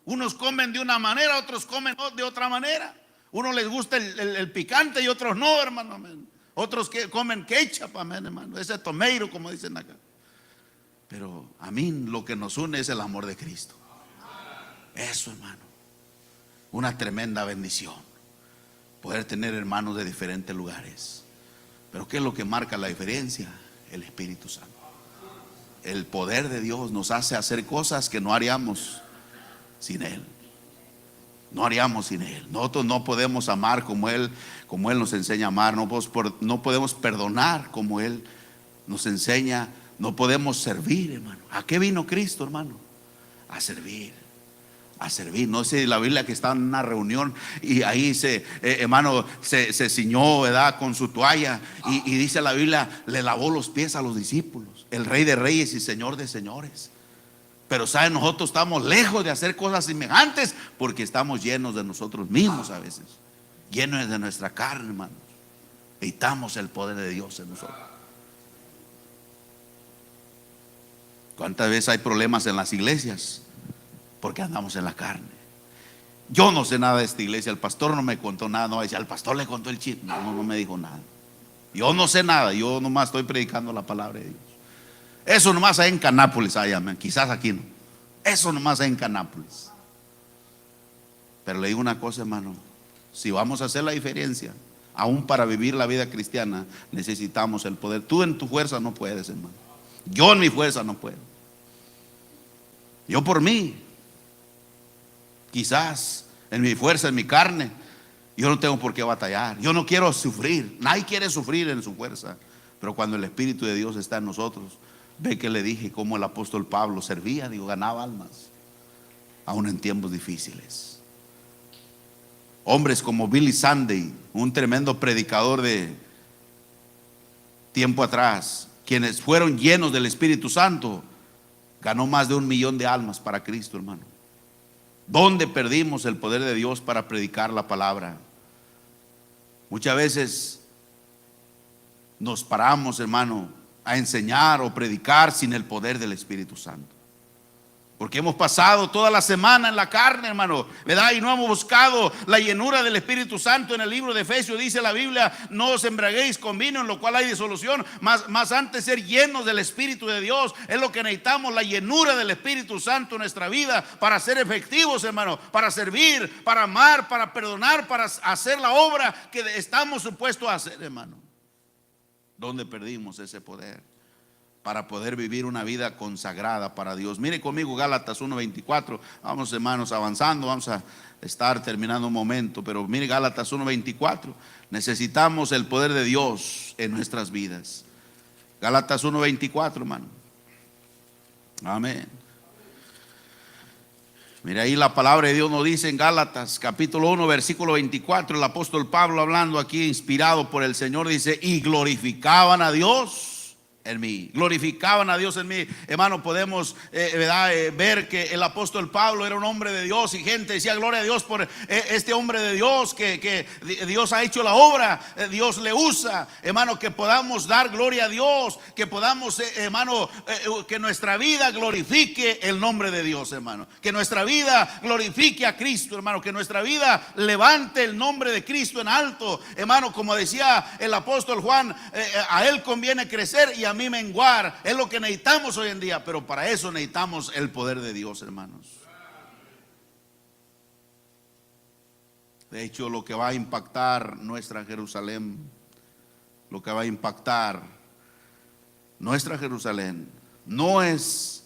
Unos comen de una manera, otros comen de otra manera. Unos les gusta el picante y otros no, hermano. Amén. Otros que comen ketchup, amén, hermano. Ese tomeiro, como dicen acá. Pero a mí lo que nos une es el amor de Cristo. Eso, hermano, una tremenda bendición poder tener hermanos de diferentes lugares. Pero ¿qué es lo que marca la diferencia? El Espíritu Santo. El poder de Dios nos hace hacer cosas que no haríamos sin Él. No haríamos sin Él. Nosotros no podemos amar como Él nos enseña a amar. No podemos perdonar como Él nos enseña. No podemos servir, hermano. ¿A qué vino Cristo, hermano? A servir. A servir. No sé, la Biblia que estaba en una reunión y ahí hermano, se ciñó, ¿verdad?, con su toalla, y dice la Biblia: le lavó los pies a los discípulos, el Rey de Reyes y Señor de Señores. Pero saben, nosotros estamos lejos de hacer cosas semejantes porque estamos llenos de nosotros mismos a veces, llenos de nuestra carne, hermanos. Necesitamos el poder de Dios en nosotros. ¿Cuántas veces hay problemas en las iglesias? Porque andamos en la carne. Yo no sé nada de esta iglesia, el pastor no me contó nada. No, decía, al pastor le contó el chisme. No me dijo nada. Yo no sé nada, yo nomás estoy predicando la palabra de Dios. Eso nomás hay en Canápolis, quizás aquí no. Eso nomás hay en Canápolis. Pero le digo una cosa, hermano: si vamos a hacer la diferencia, aún para vivir la vida cristiana, necesitamos el poder. Tú en tu fuerza no puedes, hermano. Yo en mi fuerza no puedo. Yo por mí, quizás en mi fuerza, en mi carne, yo no tengo por qué batallar. Yo no quiero sufrir. Nadie quiere sufrir en su fuerza. Pero cuando el Espíritu de Dios está en nosotros, ve que le dije cómo el apóstol Pablo servía, ganaba almas, aún en tiempos difíciles. Hombres como Billy Sunday, un tremendo predicador de tiempo atrás, quienes fueron llenos del Espíritu Santo, ganó más de 1 millón de almas para Cristo, hermano. ¿Dónde perdimos el poder de Dios para predicar la palabra? Muchas veces nos paramos, hermano, a enseñar o predicar sin el poder del Espíritu Santo. Porque hemos pasado toda la semana en la carne, hermano, ¿verdad? Y no hemos buscado la llenura del Espíritu Santo. En el libro de Efesios dice la Biblia: no os embriaguéis con vino, en lo cual hay disolución, más antes ser llenos del Espíritu de Dios. Es lo que necesitamos, la llenura del Espíritu Santo en nuestra vida, para ser efectivos, hermano, para servir, para amar, para perdonar, para hacer la obra que estamos supuestos a hacer, hermano. ¿Dónde perdimos ese poder? Para poder vivir una vida consagrada para Dios. Mire conmigo Gálatas 1:24. Vamos, hermanos, avanzando. Vamos a estar terminando un momento, pero mire Gálatas 1:24. Necesitamos el poder de Dios en nuestras vidas. Gálatas 1:24, hermano. Amén. Mire, ahí la palabra de Dios nos dice en Gálatas capítulo 1 versículo 24. El apóstol Pablo, hablando aquí inspirado por el Señor, dice: y glorificaban a Dios en mí. Glorificaban a Dios en mí. Hermano, podemos ver que el apóstol Pablo era un hombre de Dios y gente decía gloria a Dios por este hombre de Dios que Dios ha hecho la obra, Dios le usa. Hermano, que podamos dar gloria a Dios, que podamos, hermano, que nuestra vida glorifique el nombre de Dios, hermano. Que nuestra vida glorifique a Cristo, hermano. Que nuestra vida levante el nombre de Cristo en alto, hermano. Como decía el apóstol Juan, a él conviene crecer y a mí menguar. Es lo que necesitamos hoy en día, pero para eso necesitamos el poder de Dios, hermanos. De hecho, lo que va a impactar nuestra Jerusalén, lo que va a impactar nuestra Jerusalén, no es,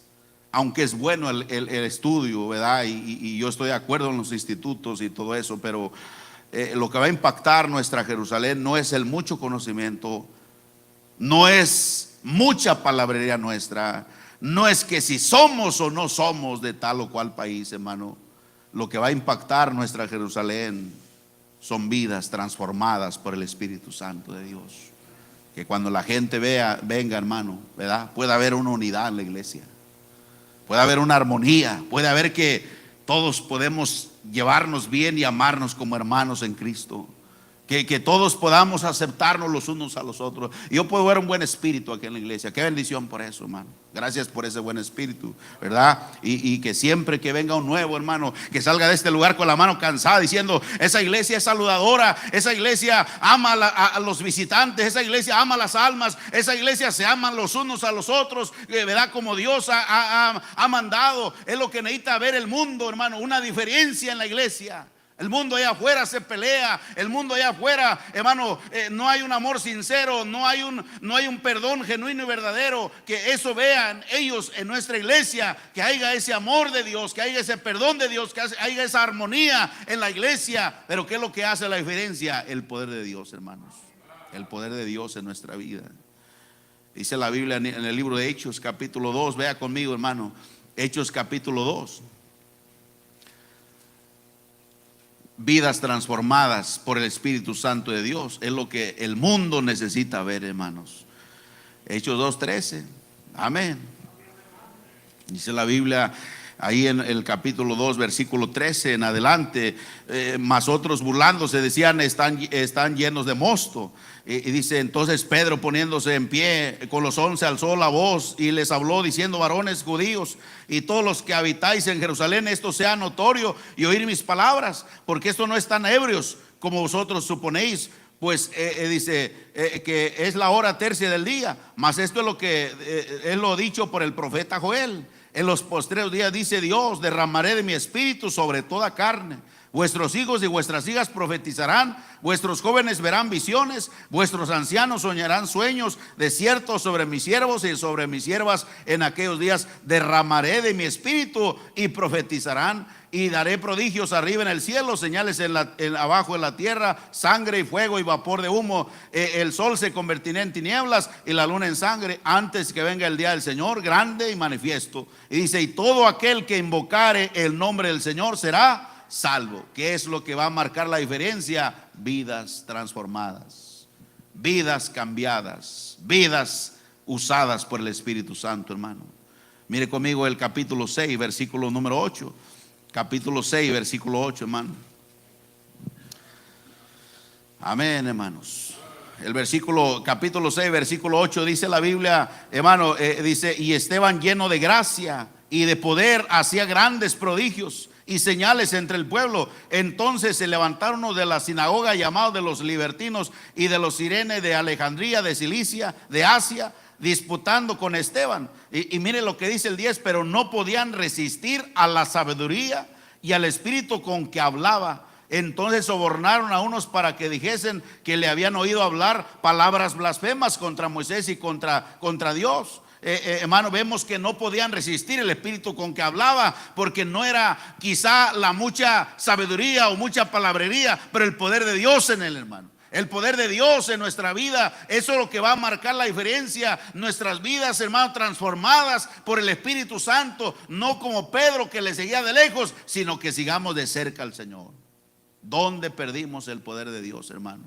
aunque es bueno el estudio, ¿verdad? Y yo estoy de acuerdo en los institutos y todo eso, pero lo que va a impactar nuestra Jerusalén no es el mucho conocimiento, no es mucha palabrería nuestra, no es que si somos o no somos de tal o cual país, hermano. Lo que va a impactar nuestra Jerusalén son vidas transformadas por el Espíritu Santo de Dios. Que cuando la gente venga, hermano, ¿verdad? Pueda haber una unidad en la iglesia, puede haber una armonía, puede haber que todos podemos llevarnos bien y amarnos como hermanos en Cristo. Que todos podamos aceptarnos los unos a los otros. Y yo puedo ver un buen espíritu aquí en la iglesia. Qué bendición por eso, hermano. Gracias por ese buen espíritu, ¿verdad? Y que siempre que venga un nuevo, hermano, que salga de este lugar con la mano cansada diciendo: esa iglesia es saludadora, esa iglesia ama a los visitantes, esa iglesia ama las almas, esa iglesia se aman los unos a los otros, ¿verdad? Como Dios ha mandado. Es lo que necesita ver el mundo, hermano. Una diferencia en la iglesia. El mundo allá afuera se pelea, el mundo allá afuera, hermano, no hay un amor sincero, no hay un perdón genuino y verdadero. Que eso vean ellos en nuestra iglesia, que haya ese amor de Dios, que haya ese perdón de Dios, que haya esa armonía en la iglesia. Pero ¿qué es lo que hace la diferencia? El poder de Dios, hermanos. El poder de Dios en nuestra vida. Dice la Biblia en el libro de Hechos capítulo 2, vea conmigo, hermano, Hechos capítulo 2. Vidas transformadas por el Espíritu Santo de Dios es lo que el mundo necesita ver, hermanos. Hechos 2:13. Amén. Dice la Biblia ahí en el capítulo 2 versículo 13 en adelante: mas otros burlándose decían: están llenos de mosto. Y dice: entonces Pedro, poniéndose en pie con los 11, alzó la voz y les habló diciendo: varones judíos y todos los que habitáis en Jerusalén, esto sea notorio y oír mis palabras, porque esto no están ebrios como vosotros suponéis, pues dice que es la hora tercia del día. Mas esto es lo que es lo dicho por el profeta Joel: en los postreros días, dice Dios, derramaré de mi espíritu sobre toda carne. Vuestros hijos y vuestras hijas profetizarán, vuestros jóvenes verán visiones, vuestros ancianos soñarán sueños. De cierto, sobre mis siervos y sobre mis siervas en aquellos días derramaré de mi espíritu y profetizarán. Y daré prodigios arriba en el cielo, señales abajo en la tierra, sangre y fuego y vapor de humo. El sol se convertirá en tinieblas y la luna en sangre, antes que venga el día del Señor grande y manifiesto. Y dice: y todo aquel que invocare el nombre del Señor será salvo. ¿Qué es lo que va a marcar la diferencia? Vidas transformadas, vidas cambiadas, vidas usadas por el Espíritu Santo, hermano. Mire conmigo el capítulo 6, versículo número 8. Capítulo 6, versículo 8, hermano. Amén, hermanos. Capítulo 6, versículo 8, dice la Biblia, hermano, dice: y Esteban, lleno de gracia y de poder, hacía grandes prodigios y señales entre el pueblo. Entonces se levantaron unos de la sinagoga, llamados de los libertinos y de los Sirene, de Alejandría, de Cilicia, de Asia, disputando con Esteban. Y mire lo que dice el 10: pero no podían resistir a la sabiduría y al espíritu con que hablaba. Entonces sobornaron a unos para que dijesen que le habían oído hablar palabras blasfemas contra Moisés y contra Dios. Hermano, vemos que no podían resistir el espíritu con que hablaba, porque no era quizá la mucha sabiduría o mucha palabrería, pero el poder de Dios en él, hermano. El poder de Dios en nuestra vida, eso es lo que va a marcar la diferencia. Nuestras vidas, hermano, transformadas por el Espíritu Santo, no como Pedro, que le seguía de lejos, sino que sigamos de cerca al Señor. ¿Dónde perdimos el poder de Dios, hermano?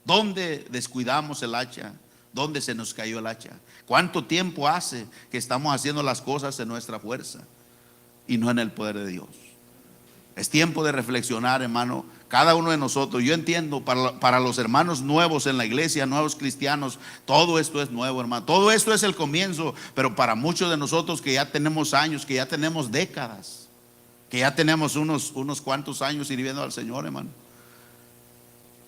¿Dónde descuidamos el hacha? ¿Dónde se nos cayó el hacha? ¿Cuánto tiempo hace que estamos haciendo las cosas en nuestra fuerza y no en el poder de Dios? Es tiempo de reflexionar, hermano, cada uno de nosotros. Yo entiendo, para los hermanos nuevos en la iglesia, nuevos cristianos, todo esto es nuevo, hermano. Todo esto es el comienzo, pero para muchos de nosotros que ya tenemos años, que ya tenemos décadas, que ya tenemos unos cuantos años sirviendo al Señor, hermano,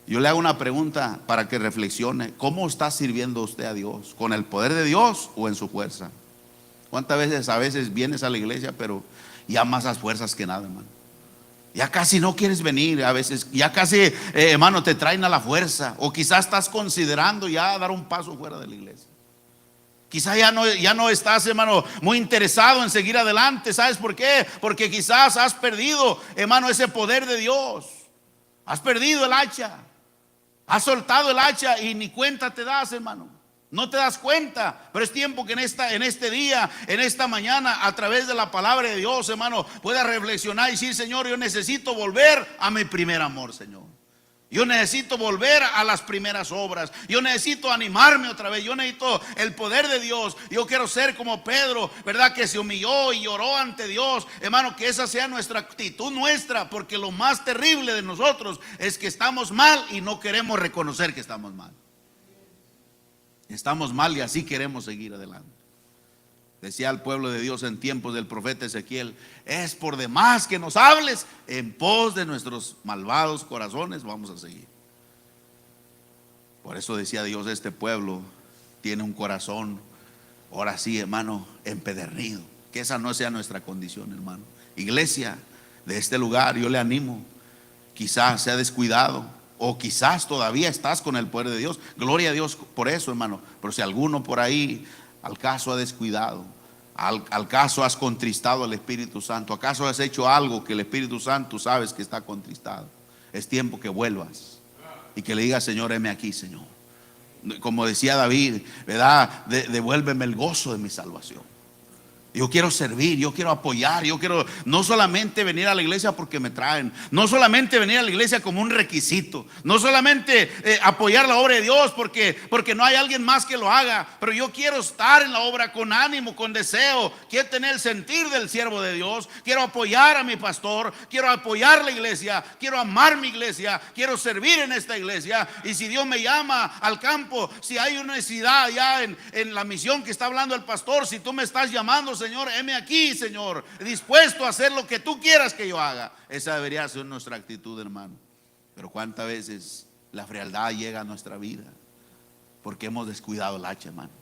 yo le hago una pregunta para que reflexione. ¿Cómo está sirviendo usted a Dios? ¿Con el poder de Dios o en su fuerza? ¿Cuántas veces a veces vienes a la iglesia, pero ya más las fuerzas que nada, hermano? Ya casi no quieres venir, a veces ya casi, hermano, te traen a la fuerza. O quizás estás considerando ya dar un paso fuera de la iglesia. Quizás ya no estás, hermano, muy interesado en seguir adelante. ¿Sabes por qué? Porque quizás has perdido, hermano, ese poder de Dios. Has perdido el hacha. Has soltado el hacha y ni cuenta te das, hermano. No te das cuenta, pero es tiempo que en este día, en esta mañana, a través de la palabra de Dios, hermano, puedas reflexionar y decir: Señor, yo necesito volver a mi primer amor, Señor. Yo necesito volver a las primeras obras. Yo necesito animarme otra vez. Yo necesito el poder de Dios. Yo quiero ser como Pedro, ¿verdad? Que se humilló y lloró ante Dios. Hermano, que esa sea nuestra actitud nuestra, porque lo más terrible de nosotros es que estamos mal y no queremos reconocer que estamos mal. Estamos mal y así queremos seguir adelante. Decía el pueblo de Dios en tiempos del profeta Ezequiel: es por demás que nos hables, en pos de nuestros malvados corazones vamos a seguir. Por eso decía Dios: este pueblo tiene un corazón, ahora sí, hermano, empedernido. Que esa no sea nuestra condición, hermano. Iglesia de este lugar, yo le animo. Quizás se ha descuidado, o quizás todavía estás con el poder de Dios. Gloria a Dios por eso, hermano. Pero si alguno por ahí al caso ha descuidado, al caso has contristado al Espíritu Santo, acaso has hecho algo que el Espíritu Santo sabes que está contristado, es tiempo que vuelvas y que le digas: Señor, heme aquí, Señor. Como decía David, ¿verdad? Devuélveme el gozo de mi salvación. Yo quiero servir, yo quiero apoyar, yo quiero no solamente venir a la iglesia porque me traen, no solamente venir a la iglesia como un requisito, no solamente apoyar la obra de Dios porque no hay alguien más que lo haga, pero yo quiero estar en la obra con ánimo, con deseo. Quiero tener el sentir del siervo de Dios, quiero apoyar a mi pastor, quiero apoyar la iglesia, quiero amar mi iglesia, quiero servir en esta iglesia. Y si Dios me llama al campo, si hay una necesidad ya en la misión que está hablando el pastor, si tú me estás llamando, Señor, heme aquí, Señor, dispuesto a hacer lo que tú quieras que yo haga. Esa debería ser nuestra actitud, hermano. Pero cuántas veces la frialdad llega a nuestra vida porque hemos descuidado el hacha, hermanos.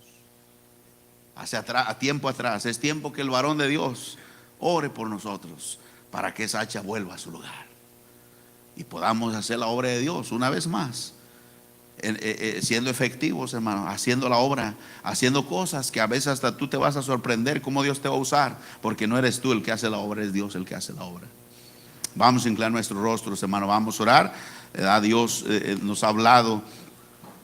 A tiempo atrás, es tiempo que el varón de Dios ore por nosotros para que esa hacha vuelva a su lugar y podamos hacer la obra de Dios una vez más. Siendo efectivos, hermano, haciendo la obra, haciendo cosas que a veces hasta tú te vas a sorprender cómo Dios te va a usar, porque no eres tú el que hace la obra, es Dios el que hace la obra. Vamos a inclinar nuestros rostros, hermano, vamos a orar. Dios nos ha hablado,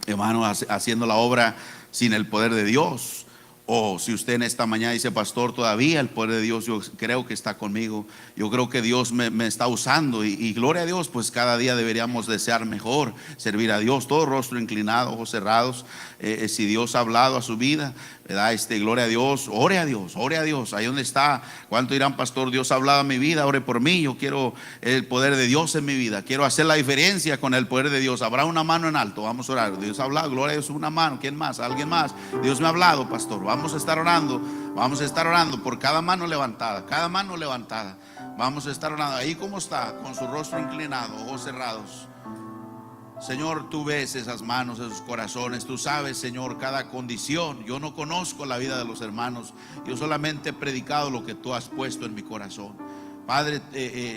hermano, haciendo la obra sin el poder de Dios. O si usted en esta mañana dice: pastor, todavía el poder de Dios, yo creo que está conmigo, yo creo que Dios me está usando, y gloria a Dios, pues cada día deberíamos desear mejor, servir a Dios, todo rostro inclinado, ojos cerrados. Si Dios ha hablado a su vida, ¿verdad? Gloria a Dios, ore a Dios, ore a Dios. Ahí donde está, ¿cuánto dirán: pastor, Dios ha hablado a mi vida, ore por mí? Yo quiero el poder de Dios en mi vida, quiero hacer la diferencia con el poder de Dios. Habrá una mano en alto, vamos a orar. Dios ha hablado, gloria a Dios, una mano. ¿Quién más? ¿Alguien más? Dios me ha hablado, pastor. Vamos a estar orando por cada mano levantada, cada mano levantada. Vamos a estar orando. Ahí como está, con su rostro inclinado, ojos cerrados. Señor, tú ves esas manos, esos corazones. Tú sabes, Señor, cada condición. Yo no conozco la vida de los hermanos. Yo solamente he predicado lo que tú has puesto en mi corazón. Padre,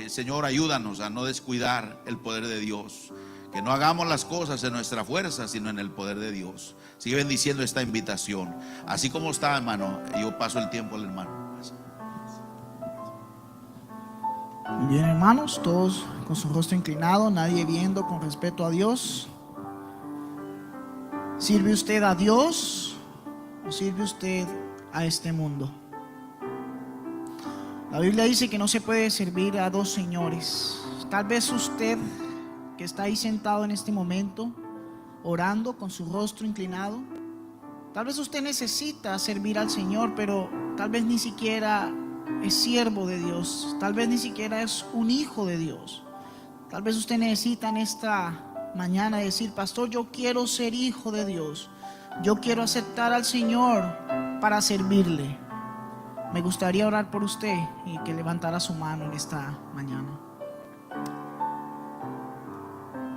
Señor, ayúdanos a no descuidar el poder de Dios. Que no hagamos las cosas en nuestra fuerza, sino en el poder de Dios. Sigue bendiciendo esta invitación. Así como está, hermano, yo paso el tiempo al hermano. Bien, hermanos, todos con su rostro inclinado, nadie viendo, con respeto a Dios. ¿Sirve usted a Dios o sirve usted a este mundo? La Biblia dice que no se puede servir a dos señores. Tal vez usted que está ahí sentado en este momento, orando con su rostro inclinado, Tal vez usted necesita servir al Señor, pero tal vez ni siquiera es siervo de Dios. Tal vez ni siquiera es un hijo de Dios. Tal vez usted necesita en esta mañana decir: pastor, yo quiero ser hijo de Dios. Yo quiero aceptar al Señor para servirle. Me gustaría orar por usted y que levantara su mano en esta mañana.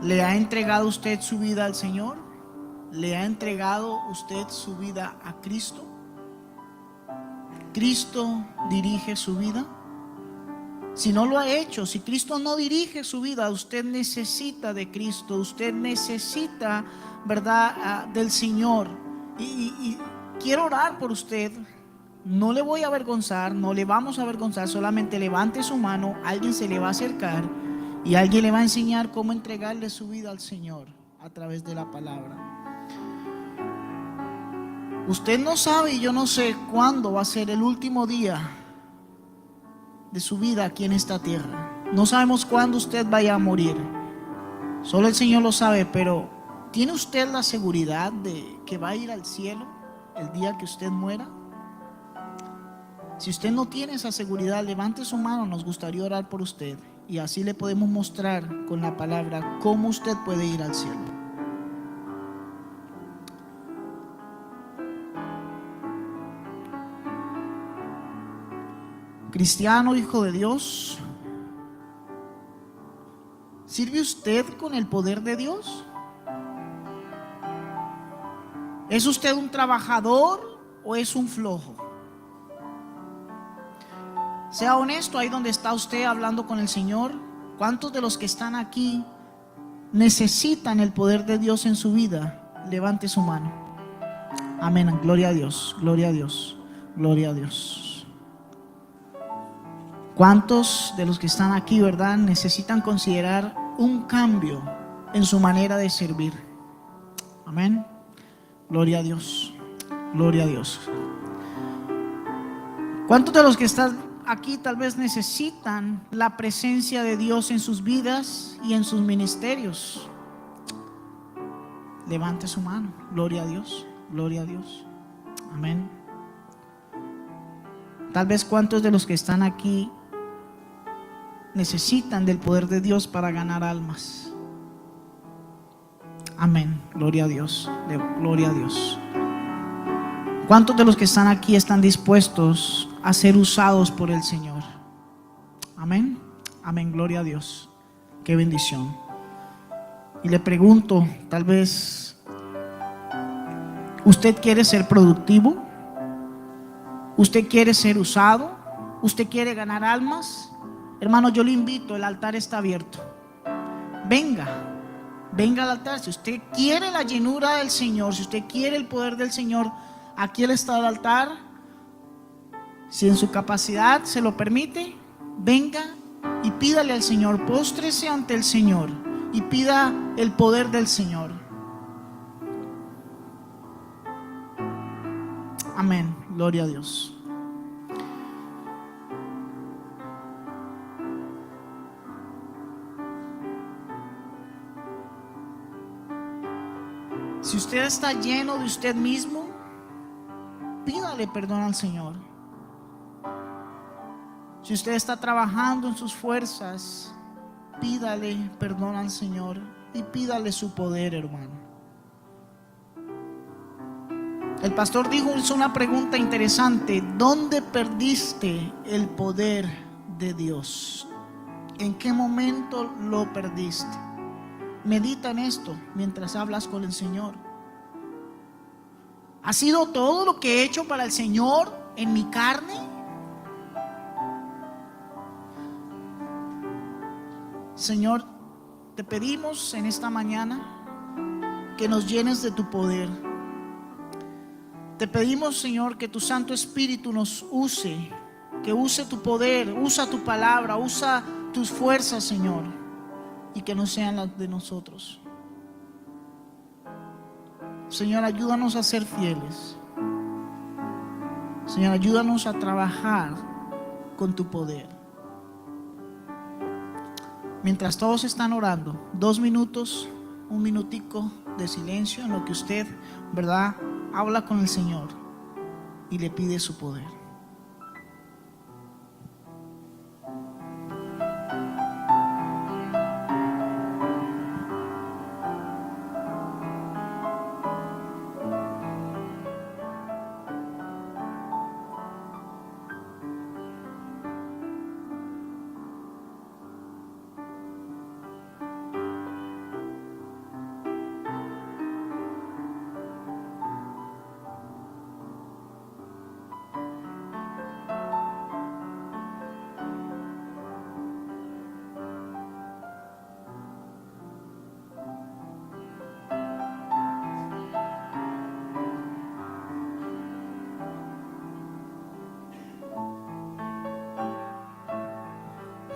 ¿Le ha entregado usted su vida al Señor? ¿Le ha entregado usted su vida a Cristo? ¿Cristo dirige su vida? Si no lo ha hecho, si Cristo no dirige su vida, usted necesita de Cristo, usted necesita, ¿verdad?, del Señor. Y quiero orar por usted. No le voy a avergonzar, no le vamos a avergonzar. Solamente levante su mano, alguien se le va a acercar y alguien le va a enseñar cómo entregarle su vida al Señor a través de la palabra. Usted no sabe y yo no sé cuándo va a ser el último día de su vida aquí en esta tierra. No sabemos cuándo usted vaya a morir. Solo el Señor lo sabe, pero ¿tiene usted la seguridad de que va a ir al cielo el día que usted muera? Si usted no tiene esa seguridad, levante su mano, nos gustaría orar por usted y así le podemos mostrar con la palabra cómo usted puede ir al cielo. Cristiano, hijo de Dios, ¿sirve usted con el poder de Dios? ¿Es usted un trabajador o es un flojo? Sea honesto ahí donde está usted hablando con el Señor. ¿Cuántos de los que están aquí necesitan el poder de Dios en su vida? Levante su mano. Amén. Gloria a Dios, gloria a Dios, gloria a Dios. ¿Cuántos de los que están aquí, verdad, necesitan considerar un cambio en su manera de servir? Amén. Gloria a Dios, gloria a Dios. ¿Cuántos de los que están aquí tal vez necesitan la presencia de Dios en sus vidas y en sus ministerios? Levante su mano. Gloria a Dios, gloria a Dios. Amén. Tal vez cuántos de los que están aquí necesitan del poder de Dios para ganar almas. Amén. Gloria a Dios, gloria a Dios. ¿Cuántos de los que están aquí están dispuestos a ser usados por el Señor? Amén. Amén. Gloria a Dios. Qué bendición. Y le pregunto, tal vez ¿usted quiere ser productivo? ¿Usted quiere ser usado? ¿Usted quiere ganar almas? Hermano, yo le invito, el altar está abierto. Venga al altar. Si usted quiere la llenura del Señor, si usted quiere el poder del Señor, aquí está el altar. Si en su capacidad se lo permite, venga y pídale al Señor, póstrese ante el Señor y pida el poder del Señor. Amén, gloria a Dios. Si usted está lleno de usted mismo, pídale perdón al Señor. Si usted está trabajando en sus fuerzas, pídale perdón al Señor y pídale su poder, hermano. El pastor hizo una pregunta interesante: ¿dónde perdiste el poder de Dios? ¿En qué momento lo perdiste? Medita en esto mientras hablas con el Señor. ¿Ha sido todo lo que he hecho para el Señor en mi carne? Señor, te pedimos en esta mañana que nos llenes de tu poder. Te pedimos, Señor, que tu Santo Espíritu nos use, que use tu poder, usa tu palabra, usa tus fuerzas, Señor, y que no sean las de nosotros. Señor, ayúdanos a ser fieles. Señor, ayúdanos a trabajar con tu poder. Mientras todos están orando, 2 minutos, 1 minutico de silencio en lo que usted, ¿verdad?, habla con el Señor y le pide su poder.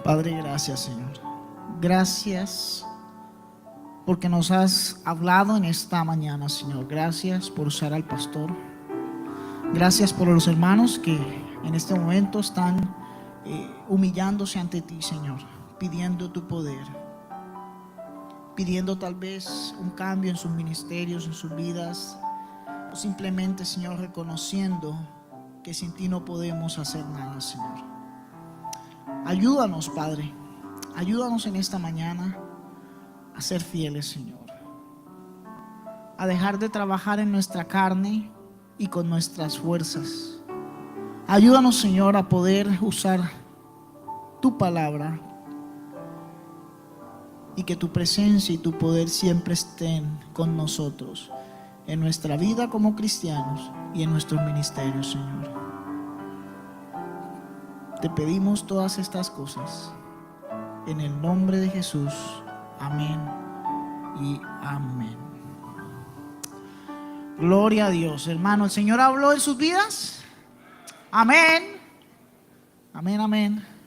Padre, gracias, Señor. Gracias porque nos has hablado en esta mañana, Señor. Gracias por usar al pastor. Gracias por los hermanos que en este momento están humillándose ante ti, Señor, pidiendo tu poder, pidiendo tal vez un cambio en sus ministerios, en sus vidas, o simplemente, Señor, reconociendo que sin ti no podemos hacer nada, Señor. Ayúdanos, Padre, ayúdanos en esta mañana a ser fieles, Señor, a dejar de trabajar en nuestra carne y con nuestras fuerzas. Ayúdanos, Señor, a poder usar tu palabra y que tu presencia y tu poder siempre estén con nosotros en nuestra vida como cristianos y en nuestros ministerios, Señor. Te pedimos todas estas cosas en el nombre de Jesús. Amén y amén. Gloria a Dios, hermano. ¿El Señor habló en sus vidas? Amén. Amén, amén.